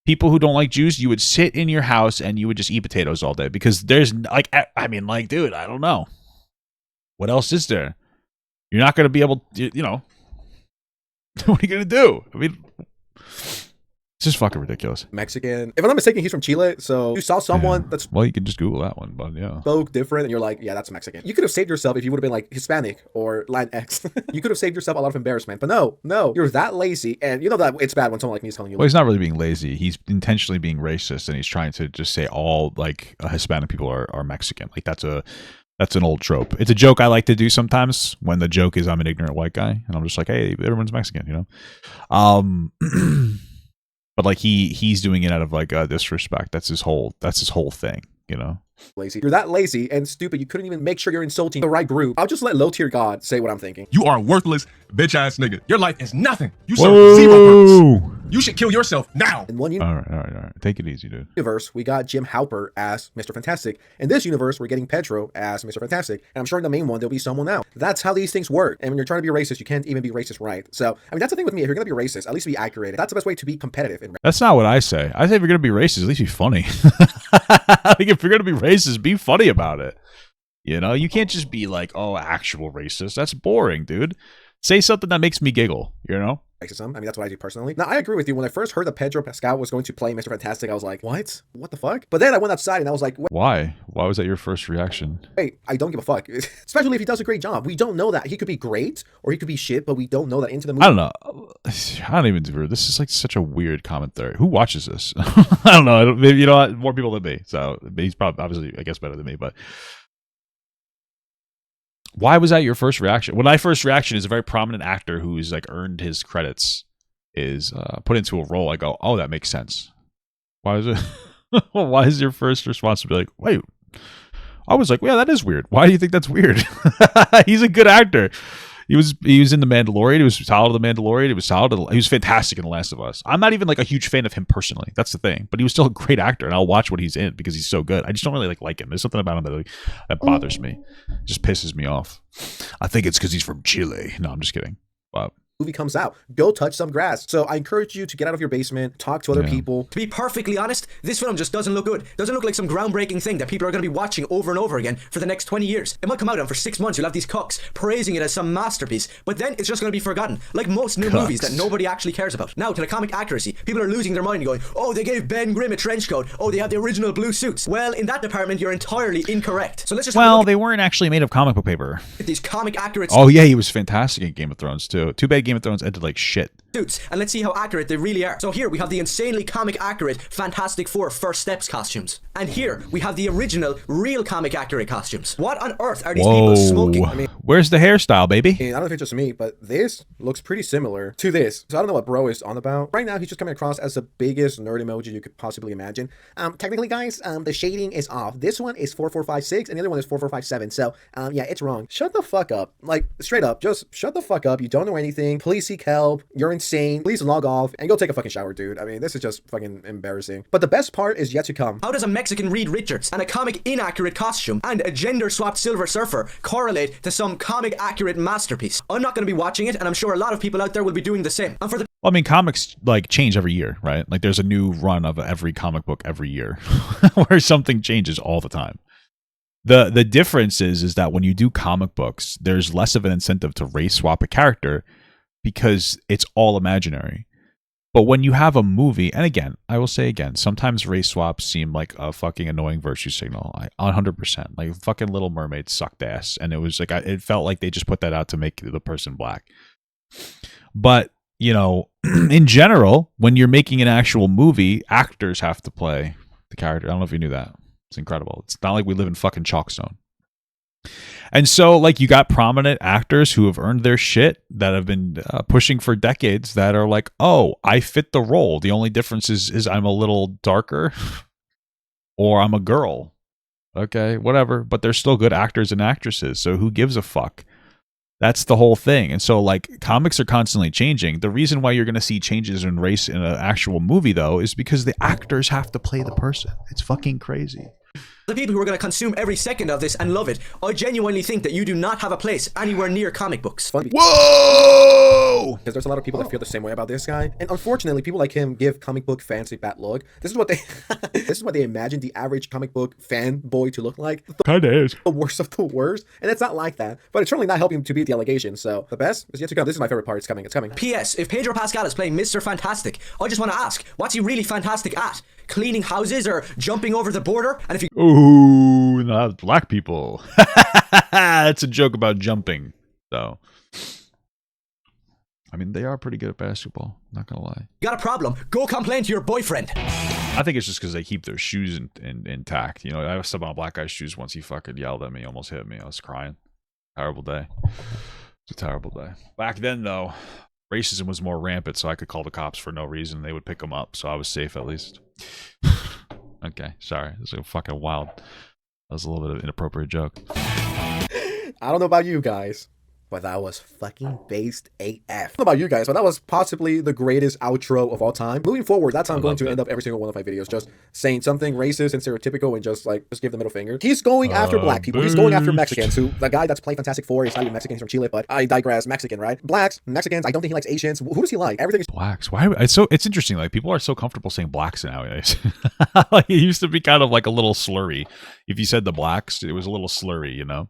people who don't like Jews, you would sit in your house and you would just eat potatoes all day, because there's like, I mean, like, dude, I don't know. What else is there? You're not going to be able to, you know, what are you going to do? I mean, it's just fucking ridiculous. Mexican. If I'm not mistaken, he's from Chile. So you saw someone that's... Well, you can just Google that one, but yeah. Spoke different, and you're like, yeah, that's Mexican. You could have saved yourself if you would have been like Hispanic or Latinx. You could have saved yourself a lot of embarrassment. But no, you're that lazy. And you know that it's bad when someone like me is telling you. Well, he's not really being lazy. He's intentionally being racist, and he's trying to just say all, like, Hispanic people are Mexican. Like, that's an old trope. It's a joke I like to do sometimes when the joke is I'm an ignorant white guy, and I'm just like, hey, everyone's Mexican, you know? But like he's doing it out of like disrespect. That's his whole thing, you know? Lazy. You're that lazy and stupid. You couldn't even make sure you're insulting the right group. I'll just let low tier God say what I'm thinking. You are a worthless bitch ass nigga. Your life is nothing. You serve zero purpose. You should kill yourself now. In one all right. Take it easy, dude. Universe, we got Jim Halper as Mr. Fantastic. In this universe, we're getting Pedro as Mr. Fantastic. And I'm sure in the main one, there'll be someone else. That's how these things work. And when you're trying to be racist, you can't even be racist right. So, I mean, that's the thing with me. If you're going to be racist, at least be accurate. That's the best way to be competitive. That's not what I say. I say if you're going to be racist, at least be funny. Like, if you're going to be racist, be funny about it. You know, you can't just be like, oh, actual racist. That's boring, dude. Say something that makes me giggle, you know? Racism. I mean, that's what I do personally. Now, I agree with you. When I first heard that Pedro Pascal was going to play Mr. Fantastic, I was like, what? What the fuck? But then I went outside and I was like, wait. Why? Why was that your first reaction? Wait, I don't give a fuck. Especially if he does a great job. We don't know that. He could be great or he could be shit, but we don't know that into the movie. I don't know. I don't even do. This is like such a weird commentary. Who watches this? I don't know. Maybe, you know, more people than me. So he's probably, obviously, I guess, better than me, but why was that your first reaction? When my first reaction is a very prominent actor who's like earned his credits is put into a role, I go, oh, that makes sense. Why is it? Why is your first response to be like, wait? I was like, yeah, that is weird. Why do you think that's weird? He's a good actor. He was in The Mandalorian. He was solid in The Mandalorian. He was solid. He was fantastic in The Last of Us. I'm not even like a huge fan of him personally. That's the thing. But he was still a great actor, and I'll watch what he's in because he's so good. I just don't really like him. There's something about him that bothers me. It just pisses me off. I think it's because he's from Chile. No, I'm just kidding. Wow. Movie comes out, go touch some grass. So I encourage you to get out of your basement, talk to other people. To be perfectly honest, this film just doesn't look good. Doesn't look like some groundbreaking thing that people are going to be watching over and over again for the next 20 years. It might come out and for 6 months you'll have these cucks praising it as some masterpiece, but then it's just going to be forgotten, like most new movies that nobody actually cares about. Now, to the comic accuracy, people are losing their mind going, oh, they gave Ben Grimm a trench coat. Oh, they have the original blue suits. Well, in that department, you're entirely incorrect. So let's just they weren't actually made of comic book paper. These comic accurate. Oh yeah, he was fantastic in Game of Thrones too. Too bad Game of Thrones ended like shit. Suits, and let's see how accurate they really are. So here we have the insanely comic accurate Fantastic Four First Steps costumes. And here we have the original real comic accurate costumes. What on earth are these people smoking? I mean, where's the hairstyle, baby? I don't know if it's just me, but this looks pretty similar to this. So I don't know what bro is on about. Right now, he's just coming across as the biggest nerd emoji you could possibly imagine. Technically, guys, the shading is off. This one is 4456, and the other one is 4457. So, yeah, it's wrong. Shut the fuck up. Like, straight up, just shut the fuck up. You don't know anything. Please seek help. You're insane. Please log off and go take a fucking shower, dude. I mean, this is just fucking embarrassing. But the best part is yet to come. How does a Mexican Reed Richards and a comic inaccurate costume and a gender-swapped Silver Surfer correlate to some comic accurate masterpiece? I'm not going to be watching it, and I'm sure a lot of people out there will be doing the same. And for the I mean, comics like change every year, right? Like there's a new run of every comic book every year where something changes all the time. The difference is that when you do comic books, there's less of an incentive to race swap a character because it's all imaginary. But when you have a movie, and again, I will say again, sometimes race swaps seem like a fucking annoying virtue signal. 100%. Like fucking Little Mermaid sucked ass. And it was like, it felt like they just put that out to make the person black. But, you know, in general, when you're making an actual movie, actors have to play the character. I don't know if you knew that. It's incredible. It's not like we live in fucking Chalkstone. And so, like, you got prominent actors who have earned their shit that have been pushing for decades that are like, oh, I fit the role. The only difference is I'm a little darker. or I'm a girl. Okay, whatever. But they're still good actors and actresses. So who gives a fuck? That's the whole thing. And so, like, comics are constantly changing. The reason why you're going to see changes in race in an actual movie, though, is because the actors have to play the person. It's fucking crazy. The people who are going to consume every second of this and love it, I genuinely think that you do not have a place anywhere near comic books. Whoa! Because there's a lot of people that feel the same way about this guy, and unfortunately, people like him give comic book fans a bad look. This is what they, this is what they imagine the average comic book fanboy to look like. Kinda is. The worst of the worst, and it's not like that. But it's certainly not helping to beat the allegation. So the best is yet to come. This is my favorite part. It's coming. It's coming. P.S. If Pedro Pascal is playing Mr. Fantastic, I just want to ask, what's he really fantastic at? Cleaning houses or jumping over the border? And if he Ooh, not black people. That's a joke about jumping. So, I mean, they are pretty good at basketball. Not gonna lie. got a problem, go complain to your boyfriend. I think it's just because they keep their shoes intact. You know, I stepped on a black guy's shoes once. He fucking yelled at me, almost hit me. I was crying. Terrible day. It's a terrible day. Back then, though, racism was more rampant, so I could call the cops for no reason. They would pick them up, so I was safe at least. Okay, sorry. This is fucking wild. That was a little bit of an inappropriate joke. I don't know about you guys, but that was fucking based AF. I don't know about you guys, but that was possibly the greatest outro of all time. Moving forward, that's how I'm going to end up every single one of my videos, just saying something racist and stereotypical and just give the middle finger. He's going after black people. He's going after Mexicans, who, the guy that's playing Fantastic Four is not even Mexican, he's from Chile, but I digress. Mexican, right? Blacks, Mexicans, I don't think he likes Asians. Who does he like? Everything is blacks. Why? It's interesting. Like, people are so comfortable saying blacks nowadays. Like, it used to be kind of like a little slurry. If you said the blacks, it was a little slurry, you know?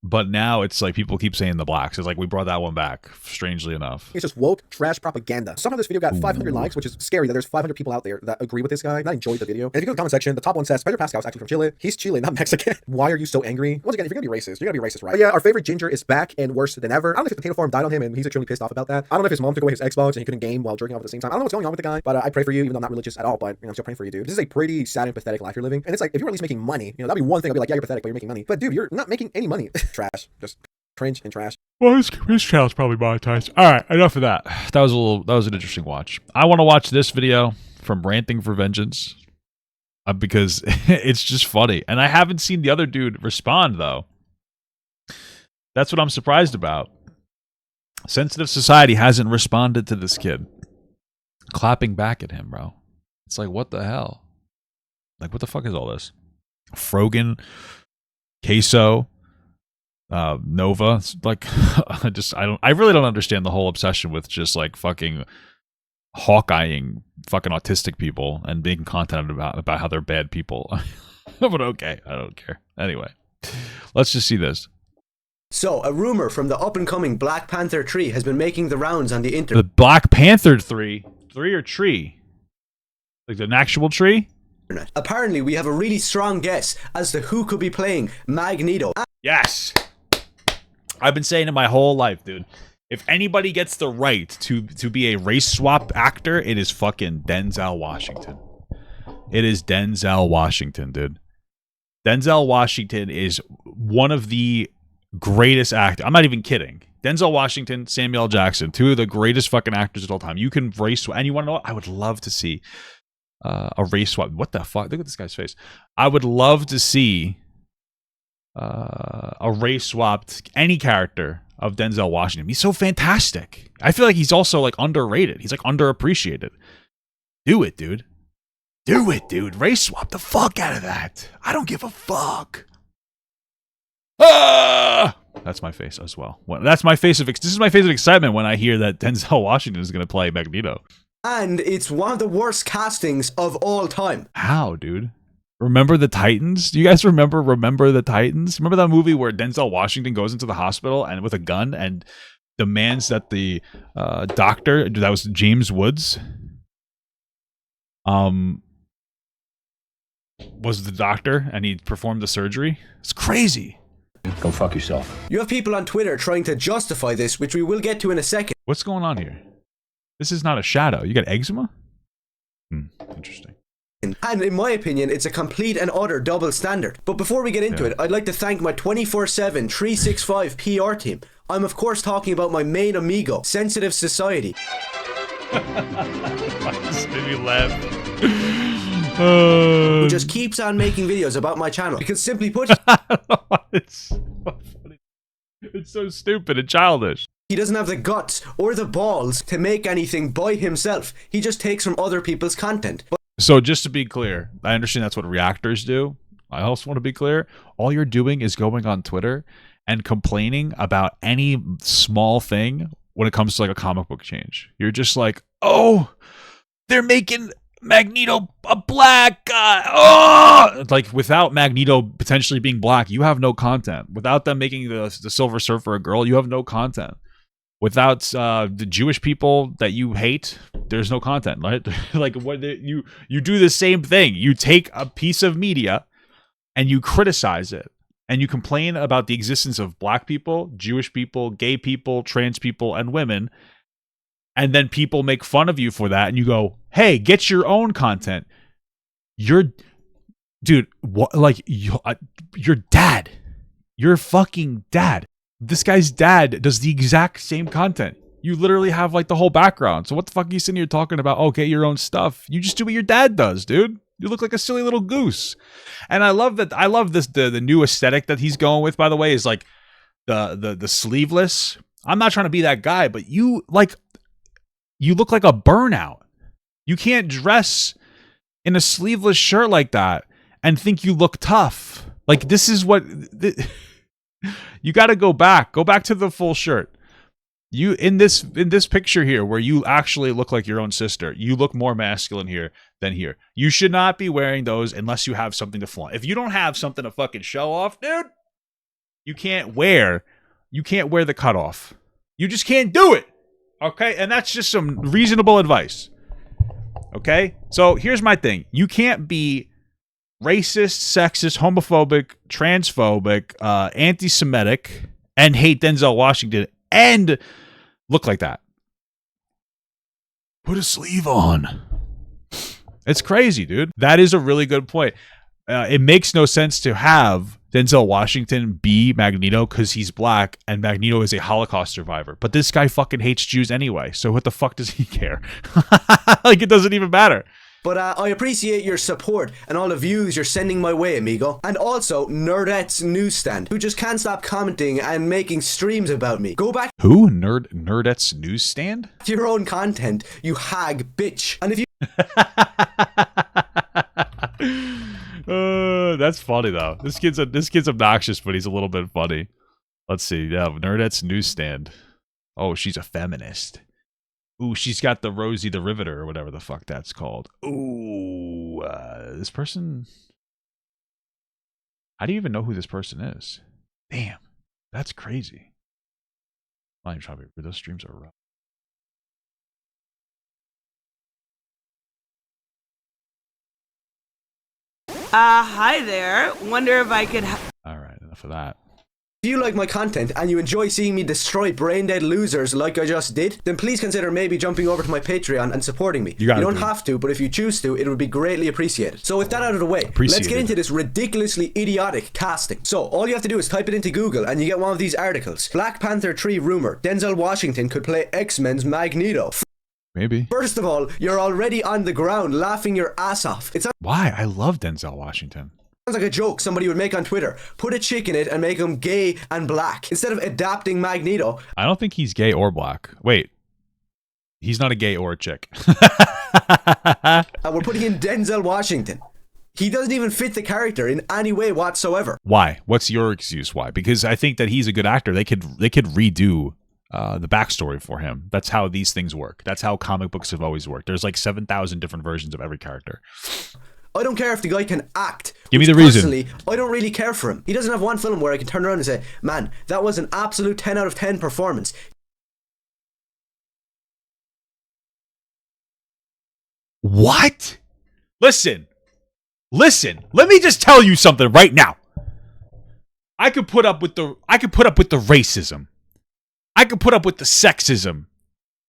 But now it's like people keep saying the blacks. It's like we brought that one back, strangely enough. It's just woke trash propaganda. Somehow this video got 500 likes, which is scary that there's 500 people out there that agree with this guy, that enjoyed the video. And if you go to the comment section, the top one says, Pedro Pascal is actually from Chile. He's Chile, not Mexican. Why are you so angry? Once again, if you're gonna be racist, you're gonna be racist, right? But yeah, our favorite ginger is back and worse than ever. I don't know if his potato farm died on him and he's extremely pissed off about that. I don't know if his mom took away his Xbox and he couldn't game while jerking off at the same time. I don't know what's going on with the guy, but I pray for you, even though I'm not religious at all, but I'm still praying for you, dude. This is a pretty sad and pathetic life you're living. And it's like, if you're at least making money, that'd be one thing. I'd be like, yeah, you're pathetic, but you're making money. But dude, you're not making any money. Trash. Just cringe and trash. Well, his channel's probably monetized. All right, enough of that. That was an interesting watch. I want to watch this video from Ranting for Vengeance because it's just funny, and I haven't seen the other dude respond though. That's what I'm surprised about. Sensitive Society hasn't responded to this kid, clapping back at him, bro. It's like, what the hell? Like, what the fuck is all this? Frogan, Queso. Nova, it's like, I really don't understand the whole obsession with just like fucking Hawkeyeing fucking autistic people and making content about how they're bad people. But okay, I don't care. Anyway, let's just see this. So, a rumor from the up-and-coming Black Panther 3 has been making the rounds on the internet. The Black Panther 3 or tree? Like an actual tree? Apparently, we have a really strong guess as to who could be playing Magneto. Yes! I've been saying it my whole life, dude. If anybody gets the right to be a race swap actor, it is fucking Denzel Washington. It is Denzel Washington, dude. Denzel Washington is one of the greatest actors. I'm not even kidding. Denzel Washington, Samuel L. Jackson, two of the greatest fucking actors of all time. You can race swap. And you want to know what? I would love to see a race swap. What the fuck? Look at this guy's face. I would love to see a race swapped any character of Denzel Washington. He's so fantastic. I feel like he's also like underrated. He's like underappreciated. Do it, dude. Do it, dude. Race swap the fuck out of that. I don't give a fuck. Ah! That's my face as well. That's my face of this is my face of excitement when I hear that Denzel Washington is going to play Magneto. And it's one of the worst castings of all time. How, dude? Remember the Titans? Do you guys remember the Titans? Remember that movie where Denzel Washington goes into the hospital and with a gun and demands that the doctor, that was James Woods, was the doctor and he performed the surgery? It's crazy. Go fuck yourself. You have people on Twitter trying to justify this, which we will get to in a second. What's going on here? This is not a shadow. You got eczema? Interesting. And in my opinion, it's a complete and utter double standard. But before we get into it, I'd like to thank my 24/7 365 PR team. I'm of course talking about my main amigo, Sensitive Society. This made me laugh. who just keeps on making videos about my channel. Because simply put, it's so funny. It's so stupid and childish. he doesn't have the guts or the balls to make anything by himself. He just takes from other people's content. So just to be clear, I understand that's what reactors do. I also want to be clear. All you're doing is going on Twitter and complaining about any small thing when it comes to like a comic book change. You're just like, oh, they're making Magneto a black guy. Oh! Like, without Magneto potentially being black, you have no content. Without them making the Silver Surfer a girl, you have no content. Without the Jewish people that you hate, there's no content, right? Like, what you do the same thing. You take a piece of media and you criticize it, and you complain about the existence of black people, Jewish people, gay people, trans people, and women. And then people make fun of you for that, and you go, hey, get your own content. Dude, what, like, your dad. Your fucking dad. This guy's dad does the exact same content. You literally have, like, the whole background. So what the fuck are you sitting here talking about? Oh, get your own stuff. You just do what your dad does, dude. You look like a silly little goose. And I love that. I love this. The new aesthetic that he's going with, by the way, is like the sleeveless. I'm not trying to be that guy, but you look like a burnout. You can't dress in a sleeveless shirt like that and think you look tough. Like, this is what you got to go back. Go back to the full shirt. You in this picture here where you actually look like your own sister. You look more masculine here than here. You should not be wearing those unless you have something to flaunt. If you don't have something to fucking show off, dude, you can't wear the cutoff. You just can't do it. Okay? And that's just some reasonable advice. Okay? So here's my thing. You can't be racist, sexist, homophobic, transphobic, anti-Semitic, and hate Denzel Washington and look like that. Put a sleeve on. It's crazy, dude. That is a really good point. It makes no sense to have Denzel Washington be Magneto because he's black and Magneto is a Holocaust survivor. But this guy fucking hates Jews anyway. So what the fuck does he care? Like, it doesn't even matter. But I appreciate your support and all the views you're sending my way, amigo. And also, Nerdette's Newsstand, who just can't stop commenting and making streams about me. Go back Who? Nerdette's Newsstand? to your own content, you hag bitch. And if you that's funny though. This kid's obnoxious, but he's a little bit funny. Let's see. Yeah, Nerdette's Newsstand. Oh, she's a feminist. Ooh, she's got the Rosie the Riveter or whatever the fuck that's called. Ooh, this person. How do you even know who this person is? Damn, that's crazy. I'm not even trying to be. Those streams are rough. Hi there. Wonder if I could. All right, enough of that. If you like my content and you enjoy seeing me destroy brain-dead losers like I just did, then please consider maybe jumping over to my Patreon and supporting me. You don't have to, but if you choose to, it would be greatly appreciated. So with that out of the way, let's get into this ridiculously idiotic casting. So all you have to do is type it into Google and you get one of these articles. Black Panther 3 rumor, Denzel Washington could play X-Men's Magneto. Maybe. First of all, you're already on the ground laughing your ass off. Why? I love Denzel Washington. Sounds like a joke somebody would make on Twitter. Put a chick in it and make him gay and black. Instead of adapting Magneto. I don't think he's gay or black. Wait. He's not a gay or a chick. We're putting in Denzel Washington. He doesn't even fit the character in any way whatsoever. Why? What's your excuse? Why? Because I think that he's a good actor. They could redo the backstory for him. That's how these things work. That's how comic books have always worked. There's like 7,000 different versions of every character. I don't care if the guy can act. Give me the reason. Personally, I don't really care for him. He doesn't have one film where I can turn around and say, man, that was an absolute 10 out of 10 performance. What? Listen. Let me just tell you something right now. I could put up with the racism. I could put up with the sexism.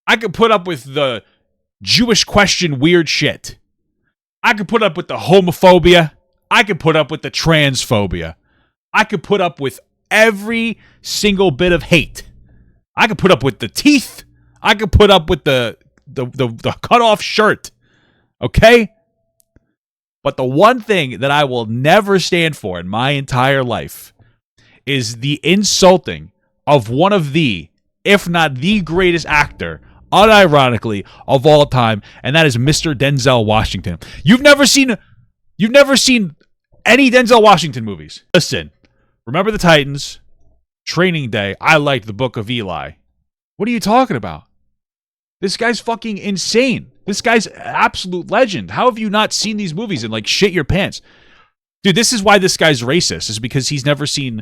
I could put up with the Jewish question weird shit. I could put up with the homophobia. I could put up with the transphobia. I could put up with every single bit of hate. I could put up with the teeth. I could put up with the cut off shirt. Okay? But the one thing that I will never stand for in my entire life is the insulting of one of the, if not the greatest actor, unironically, of all time, and that is Mr. Denzel Washington. You've never seen any Denzel Washington movies. Listen, Remember the Titans, Training Day, I liked The Book of Eli. What are you talking about? This guy's fucking insane. This guy's an absolute legend. How have you not seen these movies and like shit your pants? Dude, this is why this guy's racist. Is because he's never seen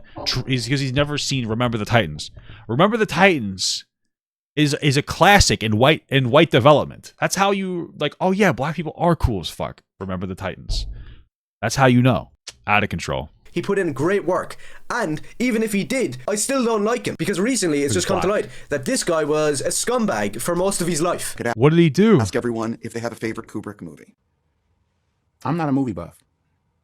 Remember the Titans. Remember the Titans is a classic in white development. That's how you like, oh yeah, black people are cool as fuck. Remember the Titans. That's how you know. Out of control. He put in great work, and even if he did, I still don't like him, because recently it's just come to light that this guy was a scumbag for most of his life. What did he do? Ask everyone if they have a favorite Kubrick movie. I'm not a movie buff.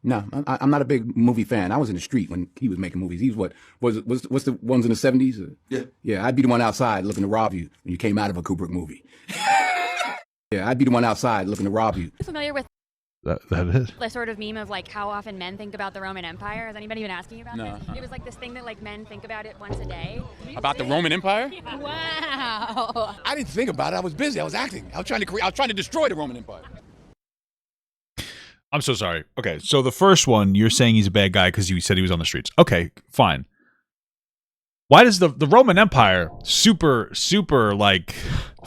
No, I'm not a big movie fan. I was in the street when he was making movies. He was what's the ones in the 70s? Yeah, I'd be the one outside looking to rob you when you came out of a Kubrick movie. Yeah, I'd be the one outside looking to rob you. Familiar with that is the sort of meme of like how often men think about the Roman Empire? Has anybody been asking you about that? It was like this thing that like men think about it once a day. About the Roman Empire? Wow. I didn't think about it. I was busy. I was acting. I was trying to destroy the Roman Empire. I'm so sorry. Okay, so the first one, you're saying he's a bad guy because you said he was on the streets. Okay, fine. Why does the Roman Empire super like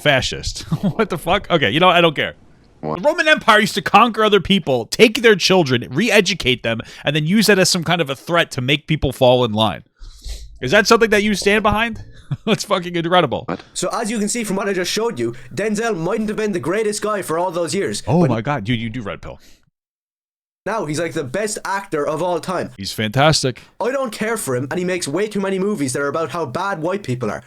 fascist? What the fuck? Okay, you know what? I don't care. What? The Roman Empire used to conquer other people, take their children, re-educate them, and then use that as some kind of a threat to make people fall in line. Is that something that you stand behind? That's fucking incredible. What? So as you can see from what I just showed you, Denzel mightn't have been the greatest guy for all those years. Oh my god, dude, you do Red Pill. Now he's like the best actor of all time. He's fantastic. I don't care for him, and he makes way too many movies that are about how bad white people are.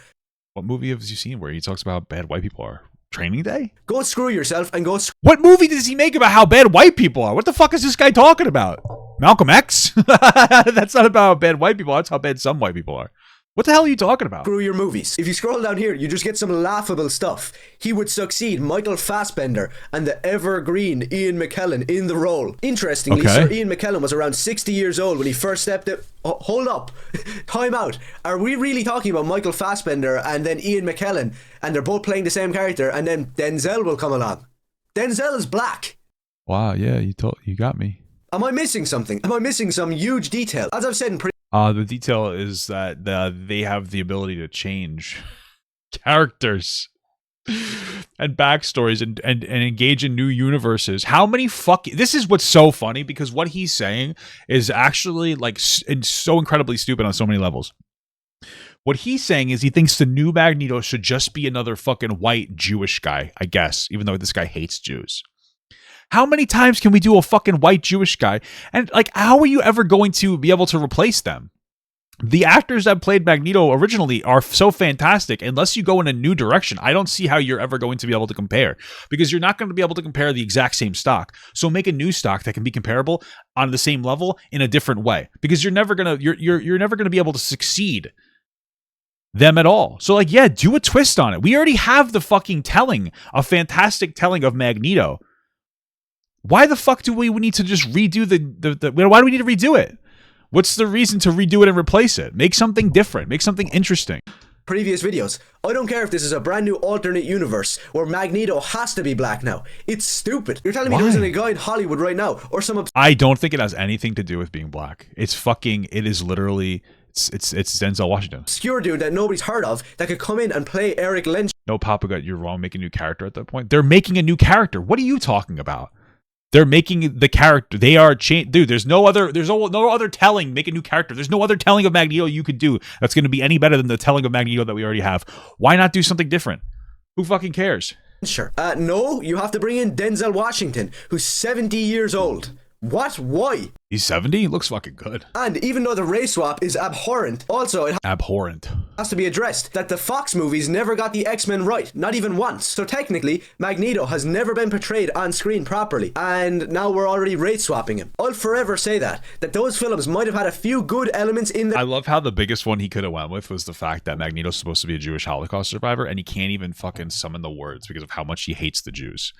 What movie have you seen where he talks about how bad white people are? Training Day? Go screw yourself and go What movie does he make about how bad white people are? What the fuck is this guy talking about? Malcolm X? That's not about how bad white people are. That's how bad some white people are. What the hell are you talking about? Screw your movies. If you scroll down here, you just get some laughable stuff. He would succeed Michael Fassbender and the evergreen Ian McKellen in the role. Interestingly, Sir Ian McKellen was around 60 years old when he first stepped up. Oh, hold up. Time out. Are we really talking about Michael Fassbender and then Ian McKellen, and they're both playing the same character, and then Denzel will come along? Denzel is black. Wow, yeah, you got me. Am I missing something? Am I missing some huge detail? As I've said in the detail is that they have the ability to change characters and backstories and engage in new universes. How many this is what's so funny, because what he's saying is actually like so incredibly stupid on so many levels. What he's saying is he thinks the new Magneto should just be another fucking white Jewish guy, I guess, even though this guy hates Jews. How many times can we do a fucking white Jewish guy? And like, how are you ever going to be able to replace them? The actors that played Magneto originally are so fantastic. Unless you go in a new direction, I don't see how you're ever going to be able to compare, because you're not going to be able to compare the exact same stock. So make a new stock that can be comparable on the same level in a different way, because you're never gonna be able to succeed them at all. So like, yeah, do a twist on it. We already have the fucking a fantastic telling of Magneto. Why the fuck do we need to just redo why do we need to redo it? What's the reason to redo it and replace it? Make something different. Make something interesting. Previous videos. I don't care if this is a brand new alternate universe where Magneto has to be black now. It's stupid. You're telling me there isn't a guy in Hollywood right now or some... I don't think it has anything to do with being black. It's literally... It's Denzel Washington. Obscure dude that nobody's heard of that could come in and play Eric Lynch. No, Papa Gut, you're wrong. Make a new character at that point. They're making a new character. What are you talking about? They're making the character. They are dude. There's no other telling. Make a new character. There's no other telling of Magneto you could do that's going to be any better than the telling of Magneto that we already have. Why not do something different? Who fucking cares? Sure. No, you have to bring in Denzel Washington, who's 70 years old. What? Why? He's 70? He looks fucking good. And even though the race swap is abhorrent, also it has to be addressed that the Fox movies never got the X-Men right, not even once. So technically, Magneto has never been portrayed on screen properly, and now we're already race swapping him. I'll forever say that those films might have had a few good elements in them. I love how the biggest one he could have went with was the fact that Magneto's supposed to be a Jewish Holocaust survivor, and he can't even fucking summon the words because of how much he hates the Jews.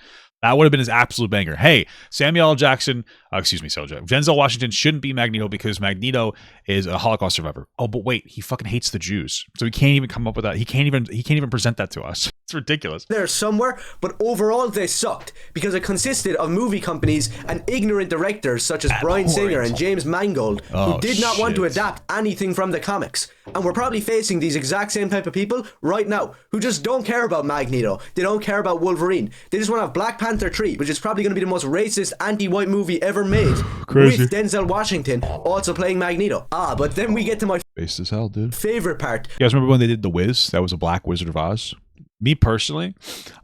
That would have been his absolute banger. Hey, Samuel L. Jackson, Denzel Washington shouldn't be Magneto because Magneto is a Holocaust survivor. Oh, but wait, he fucking hates the Jews, so he can't even come up with that. He can't even present that to us. It's ridiculous. There somewhere, but overall they sucked because it consisted of movie companies and ignorant directors such as Bryan Singer and James Mangold, who did not want to adapt anything from the comics. And we're probably facing these exact same type of people right now who just don't care about Magneto. They don't care about Wolverine. They just want to have Black Panther 3, which is probably going to be the most racist anti-white movie ever made, with Denzel Washington also playing Magneto. But then we get to my Based as hell, dude. favorite part. You guys remember when they did The Wiz? That was a Black Wizard of Oz. Me personally,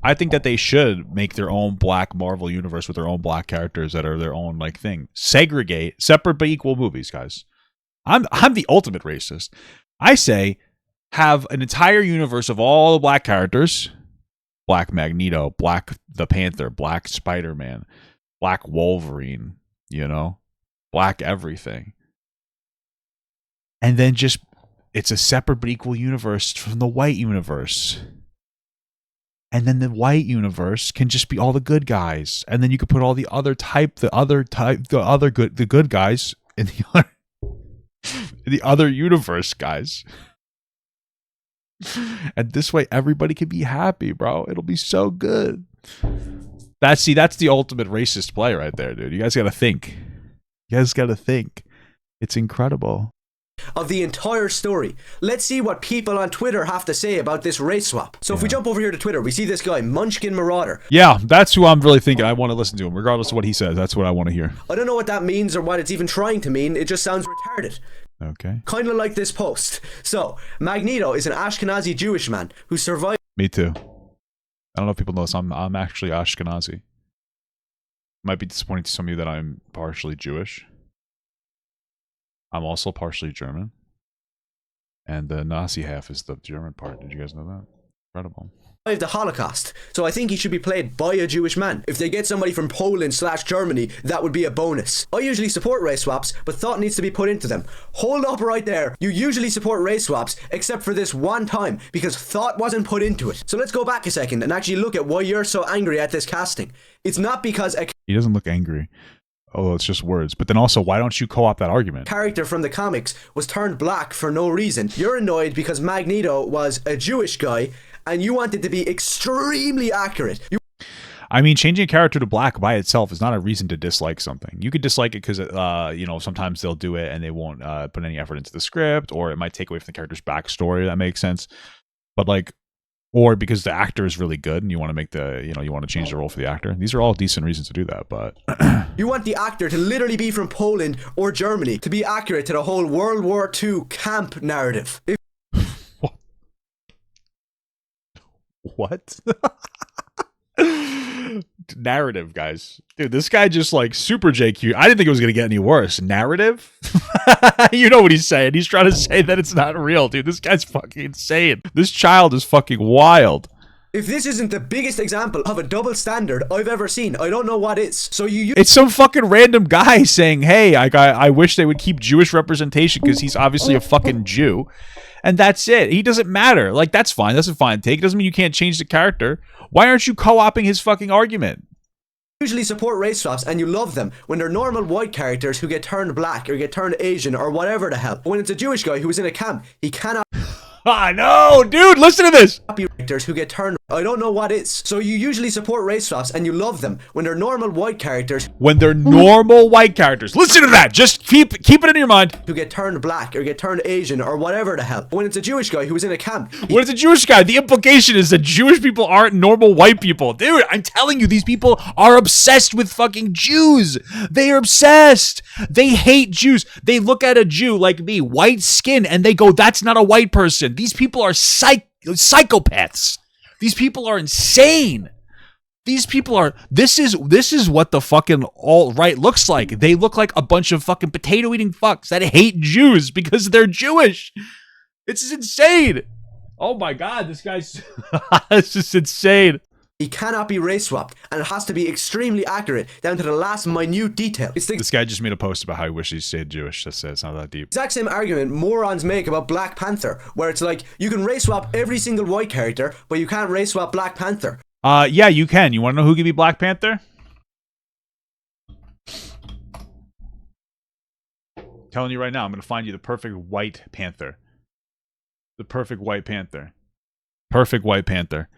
I think that they should make their own Black Marvel universe with their own Black characters that are their own like thing. Segregate, separate but equal movies, guys. I'm the ultimate racist. I say have an entire universe of all the Black characters. Black Magneto, Black the Panther, Black Spider-Man, Black Wolverine, Black everything. And then just, it's a separate but equal universe from the white universe. And then the white universe can just be all the good guys. And then you could put all the good guys in the other universe, guys. And this way everybody can be happy, bro. It'll be so good. That's the ultimate racist play right there, dude. You guys gotta think. It's incredible. Of the entire story. Let's see what people on Twitter have to say about this race swap. So if we jump over here to Twitter, we see this guy, Munchkin Marauder. Yeah, that's who I'm really thinking. I want to listen to him, regardless of what he says. That's what I want to hear. I don't know what that means or what it's even trying to mean. It just sounds retarded. Okay. Kind of like this post. So, Magneto is an Ashkenazi Jewish man who survived. Me too. I don't know if people know this. I'm actually Ashkenazi. Might be disappointing to some of you that I'm partially Jewish. I'm also partially German. And the Nazi half is the German part. Did you guys know that? Incredible. The Holocaust. So I think he should be played by a Jewish man. If they get somebody from Poland/Germany, that would be a bonus. I usually support race swaps, but thought needs to be put into them. Hold up right there. You usually support race swaps, except for this one time, because thought wasn't put into it. So let's go back a second and actually look at why you're so angry at this casting. It's not because he doesn't look angry. Oh, it's just words. But then also, why don't you co-opt that argument? Character from the comics was turned black for no reason. You're annoyed because Magneto was a Jewish guy and you want it to be extremely accurate. I mean, changing a character to black by itself is not a reason to dislike something. You could dislike it because, sometimes they'll do it and they won't put any effort into the script, or it might take away from the character's backstory. That makes sense. But or because the actor is really good and you want to make you want to change the role for the actor. These are all decent reasons to do that, but you want the actor to literally be from Poland or Germany to be accurate to the whole World War II camp narrative. What? Narrative, guys. Dude, this guy just super JQ. I didn't think it was going to get any worse. Narrative? You know what he's saying. He's trying to say that it's not real, dude. This guy's fucking insane. This child is fucking wild. If this isn't the biggest example of a double standard I've ever seen, I don't know what is. So it's some fucking random guy saying, hey, I wish they would keep Jewish representation because he's obviously a fucking Jew. And that's it. He doesn't matter. That's fine. That's a fine take. It doesn't mean you can't change the character. Why aren't you co-opting his fucking argument? Usually support race swaps and you love them when they're normal white characters who get turned black or get turned Asian or whatever the hell. But when it's a Jewish guy who was in a camp, he cannot. No, dude, listen to this. Characters who get turned. I don't know what is. So you usually support race swaps and you love them when they're normal white characters. When they're normal white characters. Listen to that. Just keep it in your mind. Who get turned black or get turned Asian or whatever the hell. But when it's a Jewish guy who was in a camp. When it's a Jewish guy, the implication is that Jewish people aren't normal white people. Dude, I'm telling you, these people are obsessed with fucking Jews. They are obsessed. They hate Jews. They look at a Jew like me, white skin, and they go, that's not a white person. These people are psychopaths. These people are insane. These people are. This is what the fucking alt-right looks like. They look like a bunch of fucking potato-eating fucks that hate Jews because they're Jewish. It's insane. Oh my god, this guy's. It's just insane. He cannot be race swapped, and it has to be extremely accurate down to the last minute detail. This guy just made a post about how he wishes he stayed Jewish. That's it. It's not that deep. Exact same argument morons make about Black Panther, where it's like, you can race swap every single white character, but you can't race swap Black Panther. Yeah, you can. You want to know who could be Black Panther? Telling you right now, I'm going to find you the perfect white panther. The perfect white panther. Perfect white panther.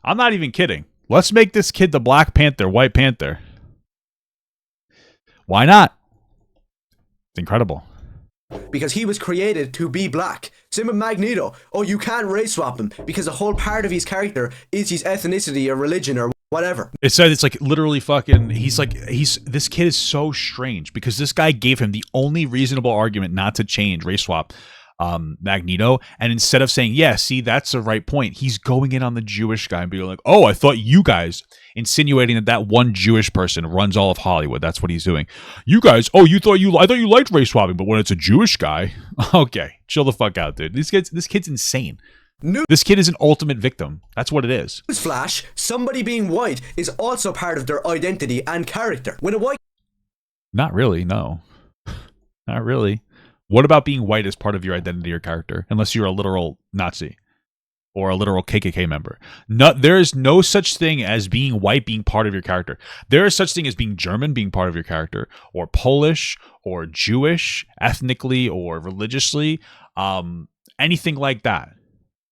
I'm not even kidding. Let's make this kid the Black Panther, White Panther. Why not? It's incredible. Because he was created to be black. Same with Magneto. Oh, you can't race swap him because a whole part of his character is his ethnicity or religion or whatever. It said it's like literally fucking, this kid is so strange because this guy gave him the only reasonable argument not to change race swap Magneto, and instead of saying, yeah, see, that's the right point, he's going in on the Jewish guy and being like, oh, I thought you guys, insinuating that one Jewish person runs all of Hollywood. That's what he's doing. You guys, oh, I thought you liked race swapping, but when it's a Jewish guy, okay, chill the fuck out, dude. This kid's insane. This kid is an ultimate victim. That's what it is. Newsflash, somebody being white is also part of their identity and character. When a white... Not really, no. Not really. What about being white as part of your identity or character? Unless you're a literal Nazi or a literal KKK member. No, there is no such thing as being white being part of your character. There is such thing as being German being part of your character, or Polish, or Jewish, ethnically or religiously, anything like that.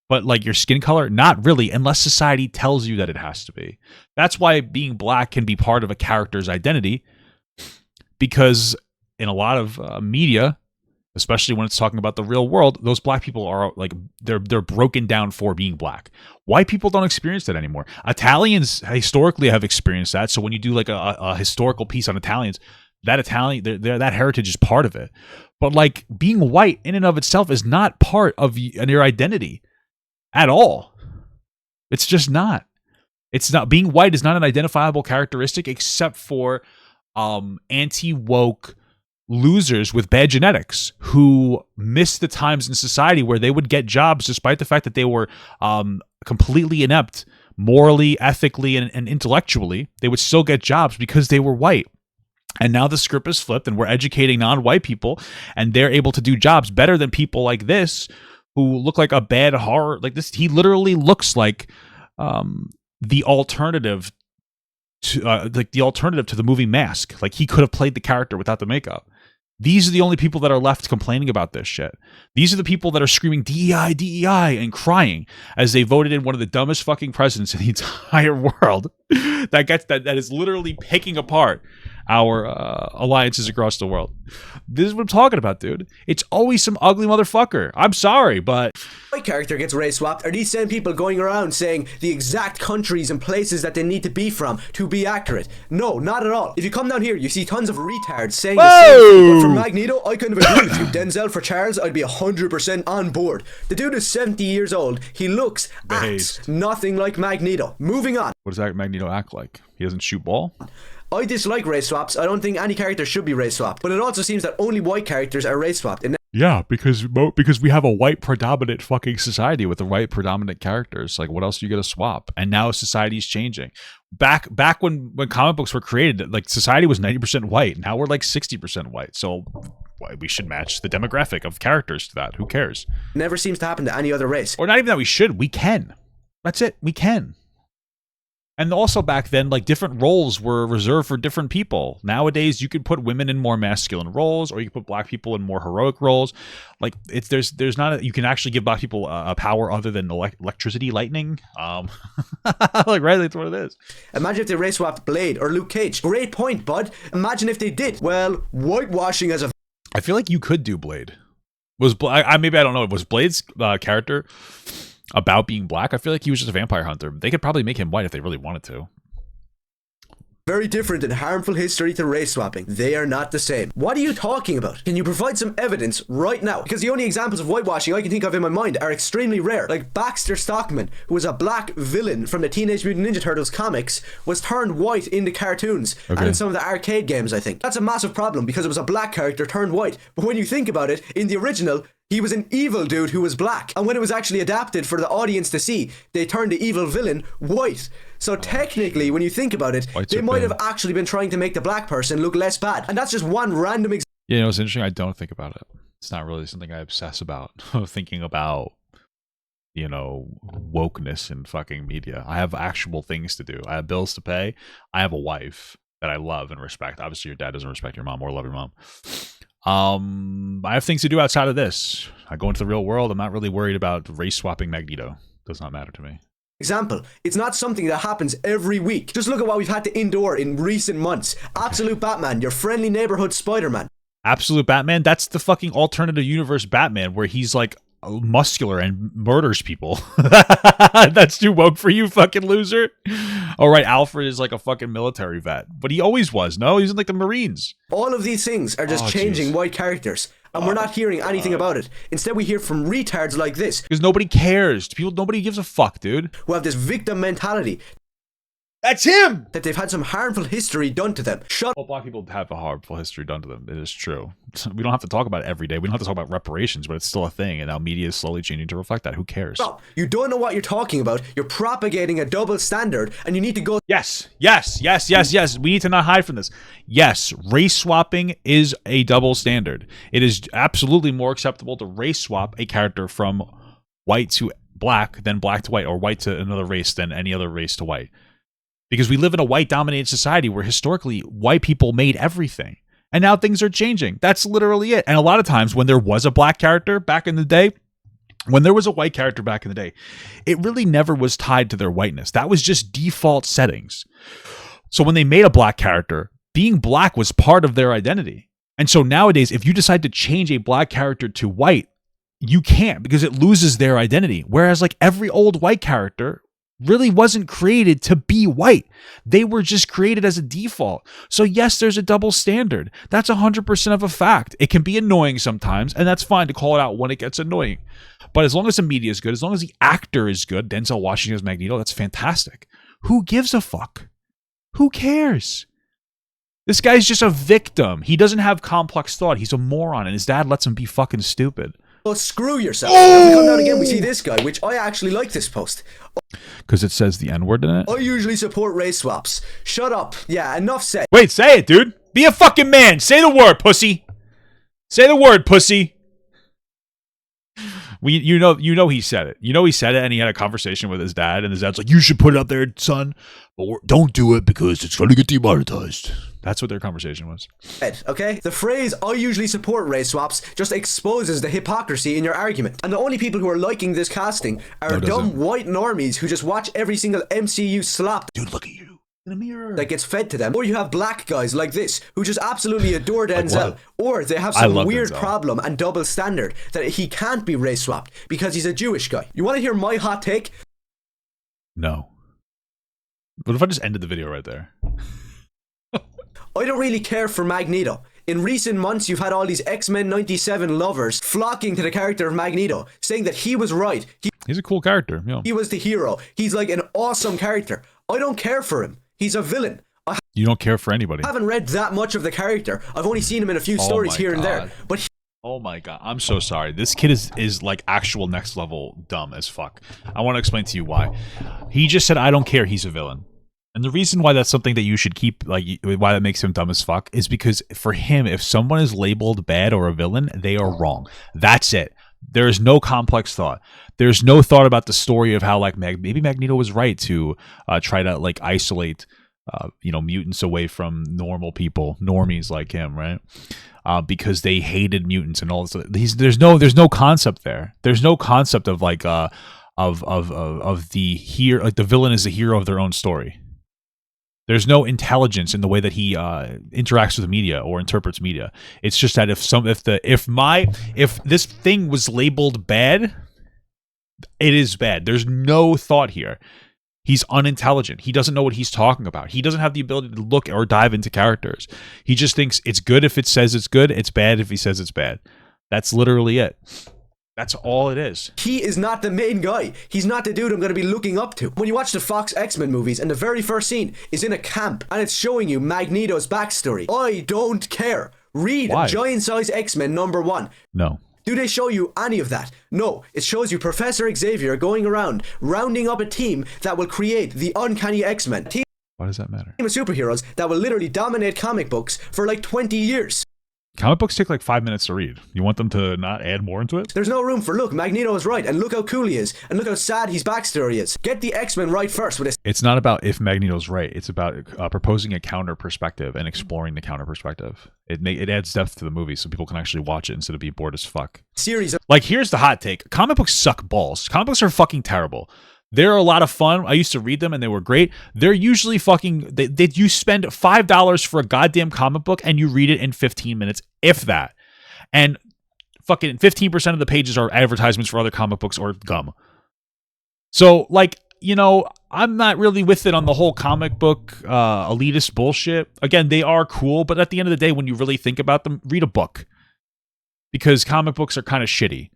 But like your skin color, not really, unless society tells you that it has to be. That's why being black can be part of a character's identity, because in a lot of media, especially when it's talking about the real world, those black people are like, they're broken down for being black. White people don't experience that anymore. Italians historically have experienced that. So when you do like a historical piece on Italians, that that heritage is part of it. But like being white in and of itself is not part of your identity at all. It's just not. It's not. Being white is not an identifiable characteristic except for anti-woke losers with bad genetics who missed the times in society where they would get jobs despite the fact that they were completely inept morally, ethically, and intellectually. They would still get jobs because they were white. And now the script is flipped and we're educating non-white people and they're able to do jobs better than people like this who look like a bad horror. Like this, he literally looks like the alternative to the movie Mask. Like he could have played the character without the makeup. These are the only people that are left complaining about this shit. These are the people that are screaming DEI, DEI, and crying as they voted in one of the dumbest fucking presidents in the entire world that is literally picking apart our alliances across the world. This is what I'm talking about, dude. It's always some ugly motherfucker. I'm sorry, but... white character gets race swapped. Are these same people going around saying the exact countries and places that they need to be from to be accurate? No, not at all. If you come down here, you see tons of retards saying the same thing. But for Magneto, I kind of agree with you. Denzel for Charles, I'd be 100% on board. The dude is 70 years old. He looks, acts nothing like Magneto. Moving on. What does that Magneto act like? He doesn't shoot ball? I dislike race swaps. I don't think any character should be race swapped. But it also seems that only white characters are race swapped. Yeah, because we have a white predominant fucking society with the white predominant characters. Like, what else are you gonna swap? And now society's changing. Back when comic books were created, like society was 90% white. Now we're like 60% white. So we should match the demographic of characters to that. Who cares? Never seems to happen to any other race. Or not even that we should. We can. That's it. We can. And also back then, like different roles were reserved for different people. Nowadays, you could put women in more masculine roles, or you can put black people in more heroic roles. Like there's not you can actually give black people a power other than electricity, lightning. Like right, that's what it is. Imagine if they race swapped Blade or Luke Cage. Great point, bud. Imagine if they did. Well, whitewashing as a... I feel like you could do Blade. Maybe I don't know. Was Blade's character about being black? I feel like he was just a vampire hunter. They could probably make him white if they really wanted to. Very different and harmful history to race swapping. They are not the same. What are you talking about? Can you provide some evidence right now? Because the only examples of whitewashing I can think of in my mind are extremely rare. Like Baxter Stockman, who was a black villain from the Teenage Mutant Ninja Turtles comics, was turned white in the cartoons and in some of the arcade games, I think. That's a massive problem because it was a black character turned white. But when you think about it, in the original, he was an evil dude who was black. And when it was actually adapted for the audience to see, they turned the evil villain white. So technically, when you think about it, they might have actually been trying to make the black person look less bad. And that's just one random example. Yeah, you know, it's interesting. I don't think about it. It's not really something I obsess about. Thinking about you know, wokeness in fucking media. I have actual things to do. I have bills to pay. I have a wife that I love and respect. Obviously, your dad doesn't respect your mom or love your mom. I have things to do outside of this. I go into the real world. I'm not really worried about race swapping Magneto. Does not matter to me. Example, it's not something that happens every week. Just look at what we've had to endure in recent months. Absolute Batman, your friendly neighborhood Spider-Man. Absolute Batman? That's the fucking alternative universe Batman where he's like muscular and murders people. That's too woke for you, fucking loser. All right, Alfred is like a fucking military vet, but he always was. No, he's in like the Marines. All of these things are just changing white characters, and we're not hearing anything about it. Instead, we hear from retards like this, because nobody cares. Nobody gives a fuck, dude. Who have this victim mentality. That's him! That they've had some harmful history done to them. Well, black people have a harmful history done to them. It is true. We don't have to talk about it every day. We don't have to talk about reparations, but it's still a thing, and now media is slowly changing to reflect that. Who cares? No, you don't know what you're talking about. You're propagating a double standard, and you need to go... Yes. We need to not hide from this. Yes, race swapping is a double standard. It is absolutely more acceptable to race swap a character from white to black than black to white, or white to another race than any other race to white. Because we live in a white-dominated society where historically white people made everything. And now things are changing. That's literally it. And a lot of times when there was a black character back in the day, when there was a white character back in the day, it really never was tied to their whiteness. That was just default settings. So when they made a black character, being black was part of their identity. And so nowadays, if you decide to change a black character to white, you can't because it loses their identity. Whereas like every old white character really wasn't created to be white. They were just created as a default. So yes, there's a double standard. That's 100% of a fact. It can be annoying sometimes, and that's fine to call it out when it gets annoying. But as long as the media is good, as long as the actor is good, Denzel Washington as Magneto, that's fantastic. Who gives a fuck? Who cares? This guy's just a victim. He doesn't have complex thought. He's a moron, and his dad lets him be fucking stupid. Well, screw yourself. If we come down again, we see this guy, which I actually like this post. Because it says the N-word in it? I usually support race swaps. Shut up. Yeah, enough said. Wait, say it, dude. Be a fucking man. Say the word, pussy. Say the word, pussy. You know he said it. You know he said it, and he had a conversation with his dad, and his dad's like, you should put it up there, son, but don't do it because it's going to get demonetized. That's what their conversation was. Okay? The phrase, I usually support race swaps, just exposes the hypocrisy in your argument. And the only people who are liking this casting are dumb white normies who just watch every single MCU slap. Dude, look at you. In a mirror. That gets fed to them. Or you have black guys like this who just absolutely adore Denzel. Like or they have some weird problem and double standard that he can't be race swapped because he's a Jewish guy. You want to hear my hot take? No. What if I just ended the video right there? I don't really care for Magneto. In recent months, you've had all these X-Men 97 lovers flocking to the character of Magneto, saying that he was right. He's a cool character. Yeah. He was the hero. He's like an awesome character. I don't care for him. He's a villain. You don't care for anybody. I haven't read that much of the character. I've only seen him in a few stories here and there. But oh my god, I'm so sorry. This kid is like actual next level dumb as fuck. I want to explain to you why. He just said, I don't care, he's a villain. And the reason why that's something that you should keep, like, why that makes him dumb as fuck, is because for him, if someone is labeled bad or a villain, they are wrong. That's it. There is no complex thought. There's no thought about the story of how, like, maybe Magneto was right to try to, like, isolate, mutants away from normal people, normies like him, right? Because they hated mutants and all this. There's no concept there. There's no concept of like of the hero, like the villain is the hero of their own story. There's no intelligence in the way that he interacts with the media or interprets media. It's just that if this thing was labeled bad, it is bad. There's no thought here. He's unintelligent. He doesn't know what he's talking about. He doesn't have the ability to look or dive into characters. He just thinks it's good if it says it's good. It's bad if he says it's bad. That's literally it. That's all it is. He is not the main guy. He's not the dude I'm going to be looking up to. When you watch the Fox X-Men movies and the very first scene is in a camp and it's showing you Magneto's backstory, I don't care. Read Giant Size X-Men #1. No. Do they show you any of that? No. It shows you Professor Xavier going around, rounding up a team that will create the Uncanny X-Men. Why does that matter? Team of superheroes that will literally dominate comic books for like 20 years. Comic books take like 5 minutes to read. You want them to not add more into it? There's no room for, look, Magneto is right, and look how cool he is, and look how sad his backstory is. Get the X-Men right first with this. It's not about if Magneto's right. It's about proposing a counter perspective and exploring the counter perspective. It adds depth to the movie so people can actually watch it instead of being bored as fuck. Series. Like, here's the hot take. Comic books suck balls. Comic books are fucking terrible. They're a lot of fun. I used to read them and they were great. They're usually fucking... you spend $5 for a goddamn comic book and you read it in 15 minutes, if that. And fucking 15% of the pages are advertisements for other comic books or gum. So, like, you know, I'm not really with it on the whole comic book elitist bullshit. Again, they are cool, but at the end of the day, when you really think about them, read a book. Because comic books are kind of shitty.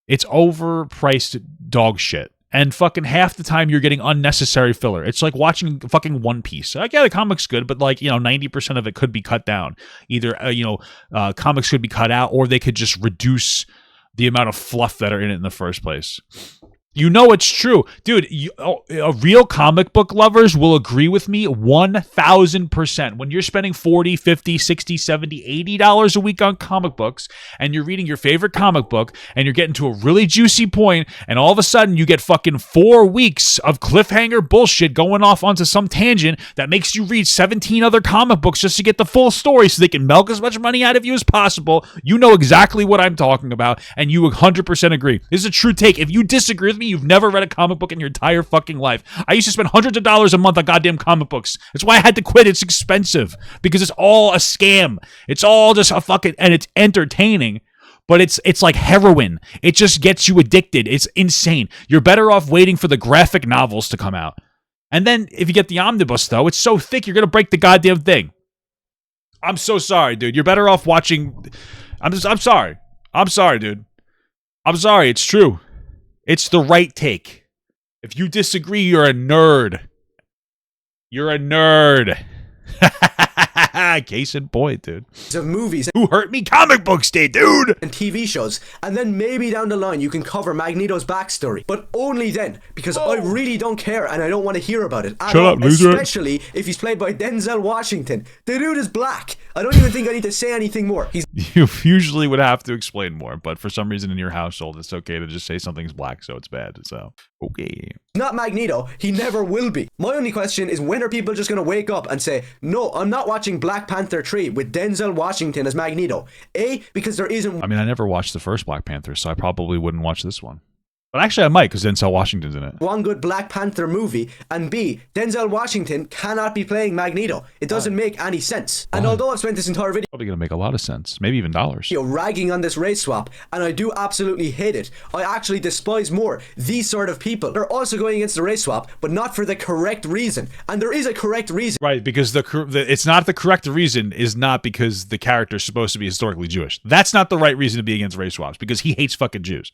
It's overpriced dog shit. And fucking half the time you're getting unnecessary filler. It's like watching fucking One Piece. Like, yeah, the comic's good, but like, you know, 90% of it could be cut down. Either, comics could be cut out or they could just reduce the amount of fluff that are in it in the first place. You know it's true. Dude, real comic book lovers will agree with me 1,000%. When you're spending $40, $50, $60, $70, $80 a week on comic books, and you're reading your favorite comic book, and you're getting to a really juicy point, and all of a sudden you get fucking 4 weeks of cliffhanger bullshit going off onto some tangent that makes you read 17 other comic books just to get the full story so they can milk as much money out of you as possible. You know exactly what I'm talking about, and you 100% agree. This is a true take. If you disagree with me, you've never read a comic book in your entire fucking life. I used to spend hundreds of dollars a month on goddamn comic books. That's why I had to quit. It's expensive because it's all a scam. It's all just a fucking, and it's entertaining, but it's like heroin. It just gets you addicted. It's insane. You're better off waiting for the graphic novels to come out. And then if you get the omnibus though, it's so thick you're going to break the goddamn thing. I'm so sorry, dude. You're better off watching. I'm sorry. I'm sorry, dude. I'm sorry. It's true. It's the right take. If you disagree, you're a nerd. You're a nerd. Case in point, dude. Of movies. Who hurt me? Comic books did, dude. And TV shows. And then maybe down the line you can cover Magneto's backstory. But only then. Because I really don't care and I don't want to hear about it at Shut all. up, loser. Especially if he's played by Denzel Washington. The dude is black. I don't even think I need to say anything more. You usually would have to explain more, but for some reason in your household, it's okay to just say something's black, so it's bad. So, okay. Not Magneto. He never will be. My only question is, when are people just going to wake up and say, no, I'm not watching Black Panther 3 with Denzel Washington as Magneto? A, because there isn't... I mean, I never watched the first Black Panther, so I probably wouldn't watch this one. But actually, I might, because Denzel Washington's in it. One good Black Panther movie, and B, Denzel Washington cannot be playing Magneto. It doesn't make any sense. And although I've spent this entire video Probably going to make a lot of sense. Maybe even dollars. ragging on this race swap, and I do absolutely hate it, I actually despise more these sort of people. They're also going against the race swap, but not for the correct reason. And there is a correct reason. Right, because it's not the correct reason is not because the character's supposed to be historically Jewish. That's not the right reason to be against race swaps, because he hates fucking Jews.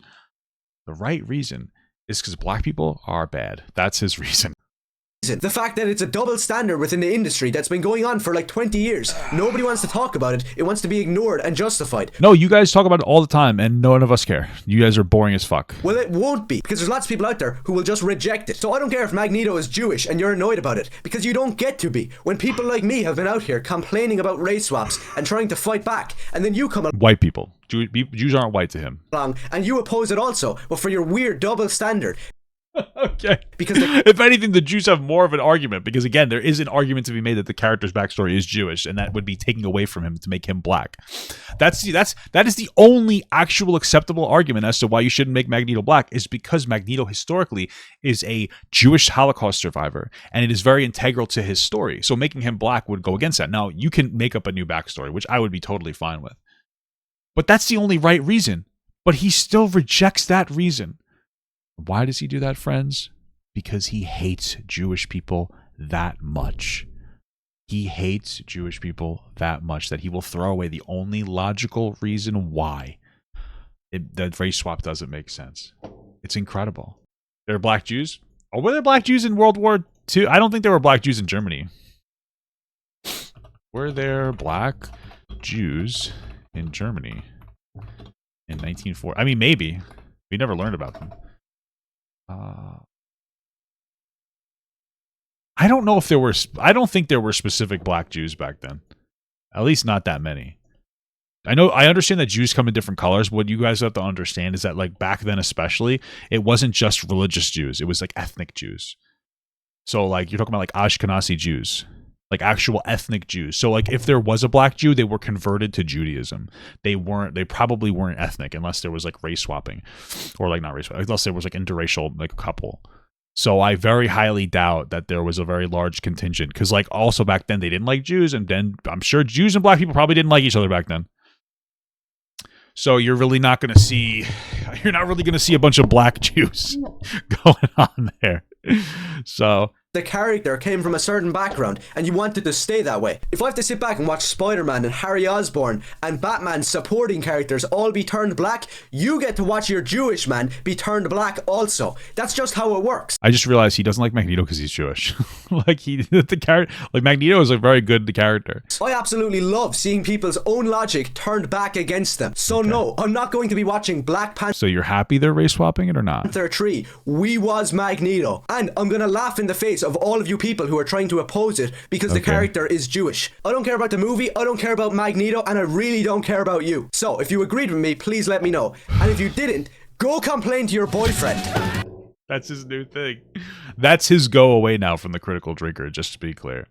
The right reason is because black people are bad. That's his reason. The fact that it's a double standard within the industry that's been going on for like 20 years. Nobody wants to talk about it. It wants to be ignored and justified. No, you guys talk about it all the time and none of us care. You guys are boring as fuck. Well, it won't be, because there's lots of people out there who will just reject it. So I don't care if Magneto is Jewish and you're annoyed about it, because you don't get to be. When people like me have been out here complaining about race swaps and trying to fight back, and then you come White people. Jews aren't white to him. along and you oppose it also, but for your weird double standard. Okay. Because if anything, the Jews have more of an argument, because again, there is an argument to be made that the character's backstory is Jewish, and that would be taking away from him to make him black. That is the only actual acceptable argument as to why you shouldn't make Magneto black, is because Magneto historically is a Jewish Holocaust survivor, and it is very integral to his story. So making him black would go against that. Now, you can make up a new backstory, which I would be totally fine with. But that's the only right reason. But he still rejects that reason. Why does he do that, friends? Because he hates Jewish people that much. He hates Jewish people that much that he will throw away the only logical reason why the race swap doesn't make sense. It's incredible. There are black Jews. Oh, were there black Jews in World War II? I don't think there were black Jews in Germany. Were there black Jews in Germany in 1940? I mean, maybe. We never learned about them. I don't know if there were. I don't think there were specific black Jews back then. At least not that many. I understand that Jews come in different colors, but what you guys have to understand is that, like, back then especially, it wasn't just religious Jews. It was like ethnic Jews. So, like, you're talking about like Ashkenazi Jews, like actual ethnic Jews. So, like, if there was a black Jew, they were converted to Judaism. They probably weren't ethnic unless there was like race swapping, or like not race swapping, unless there was like interracial, like a couple. So I very highly doubt that there was a very large contingent, because like also back then they didn't like Jews, and then I'm sure Jews and black people probably didn't like each other back then. So you're really not going to see, you're not really going to see a bunch of black Jews going on there. So the character came from a certain background and you wanted to stay that way. If I have to sit back and watch Spider-Man and Harry Osborn and Batman's supporting characters all be turned black, you get to watch your Jewish man be turned black also. That's just how it works. I just realized he doesn't like Magneto because he's Jewish. Like the character, like Magneto is a very good character. I absolutely love seeing people's own logic turned back against them. So no, I'm not going to be watching Black Panther. So you're happy they're race swapping it or not? Panther 3, we was Magneto. And I'm gonna laugh in the face of all of you people who are trying to oppose it because the character is Jewish. I don't care about the movie, I don't care about Magneto, and I really don't care about you. So if you agreed with me, please let me know. And if you didn't, go complain to your boyfriend. That's his new thing. That's his go away now from the critical drinker, just to be clear.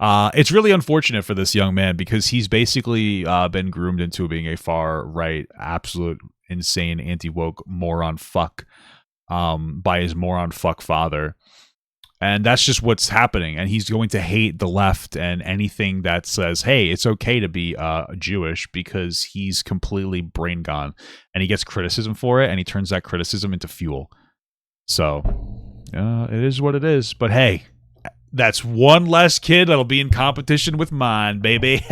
It's really unfortunate for this young man because he's basically been groomed into being a far right, absolute insane, anti-woke moron fuck by his moron fuck father. And that's just what's happening. And he's going to hate the left and anything that says, hey, it's okay to be Jewish, because he's completely brain gone. And he gets criticism for it, and he turns that criticism into fuel. So it is what it is. But hey, that's one less kid that'll be in competition with mine, baby.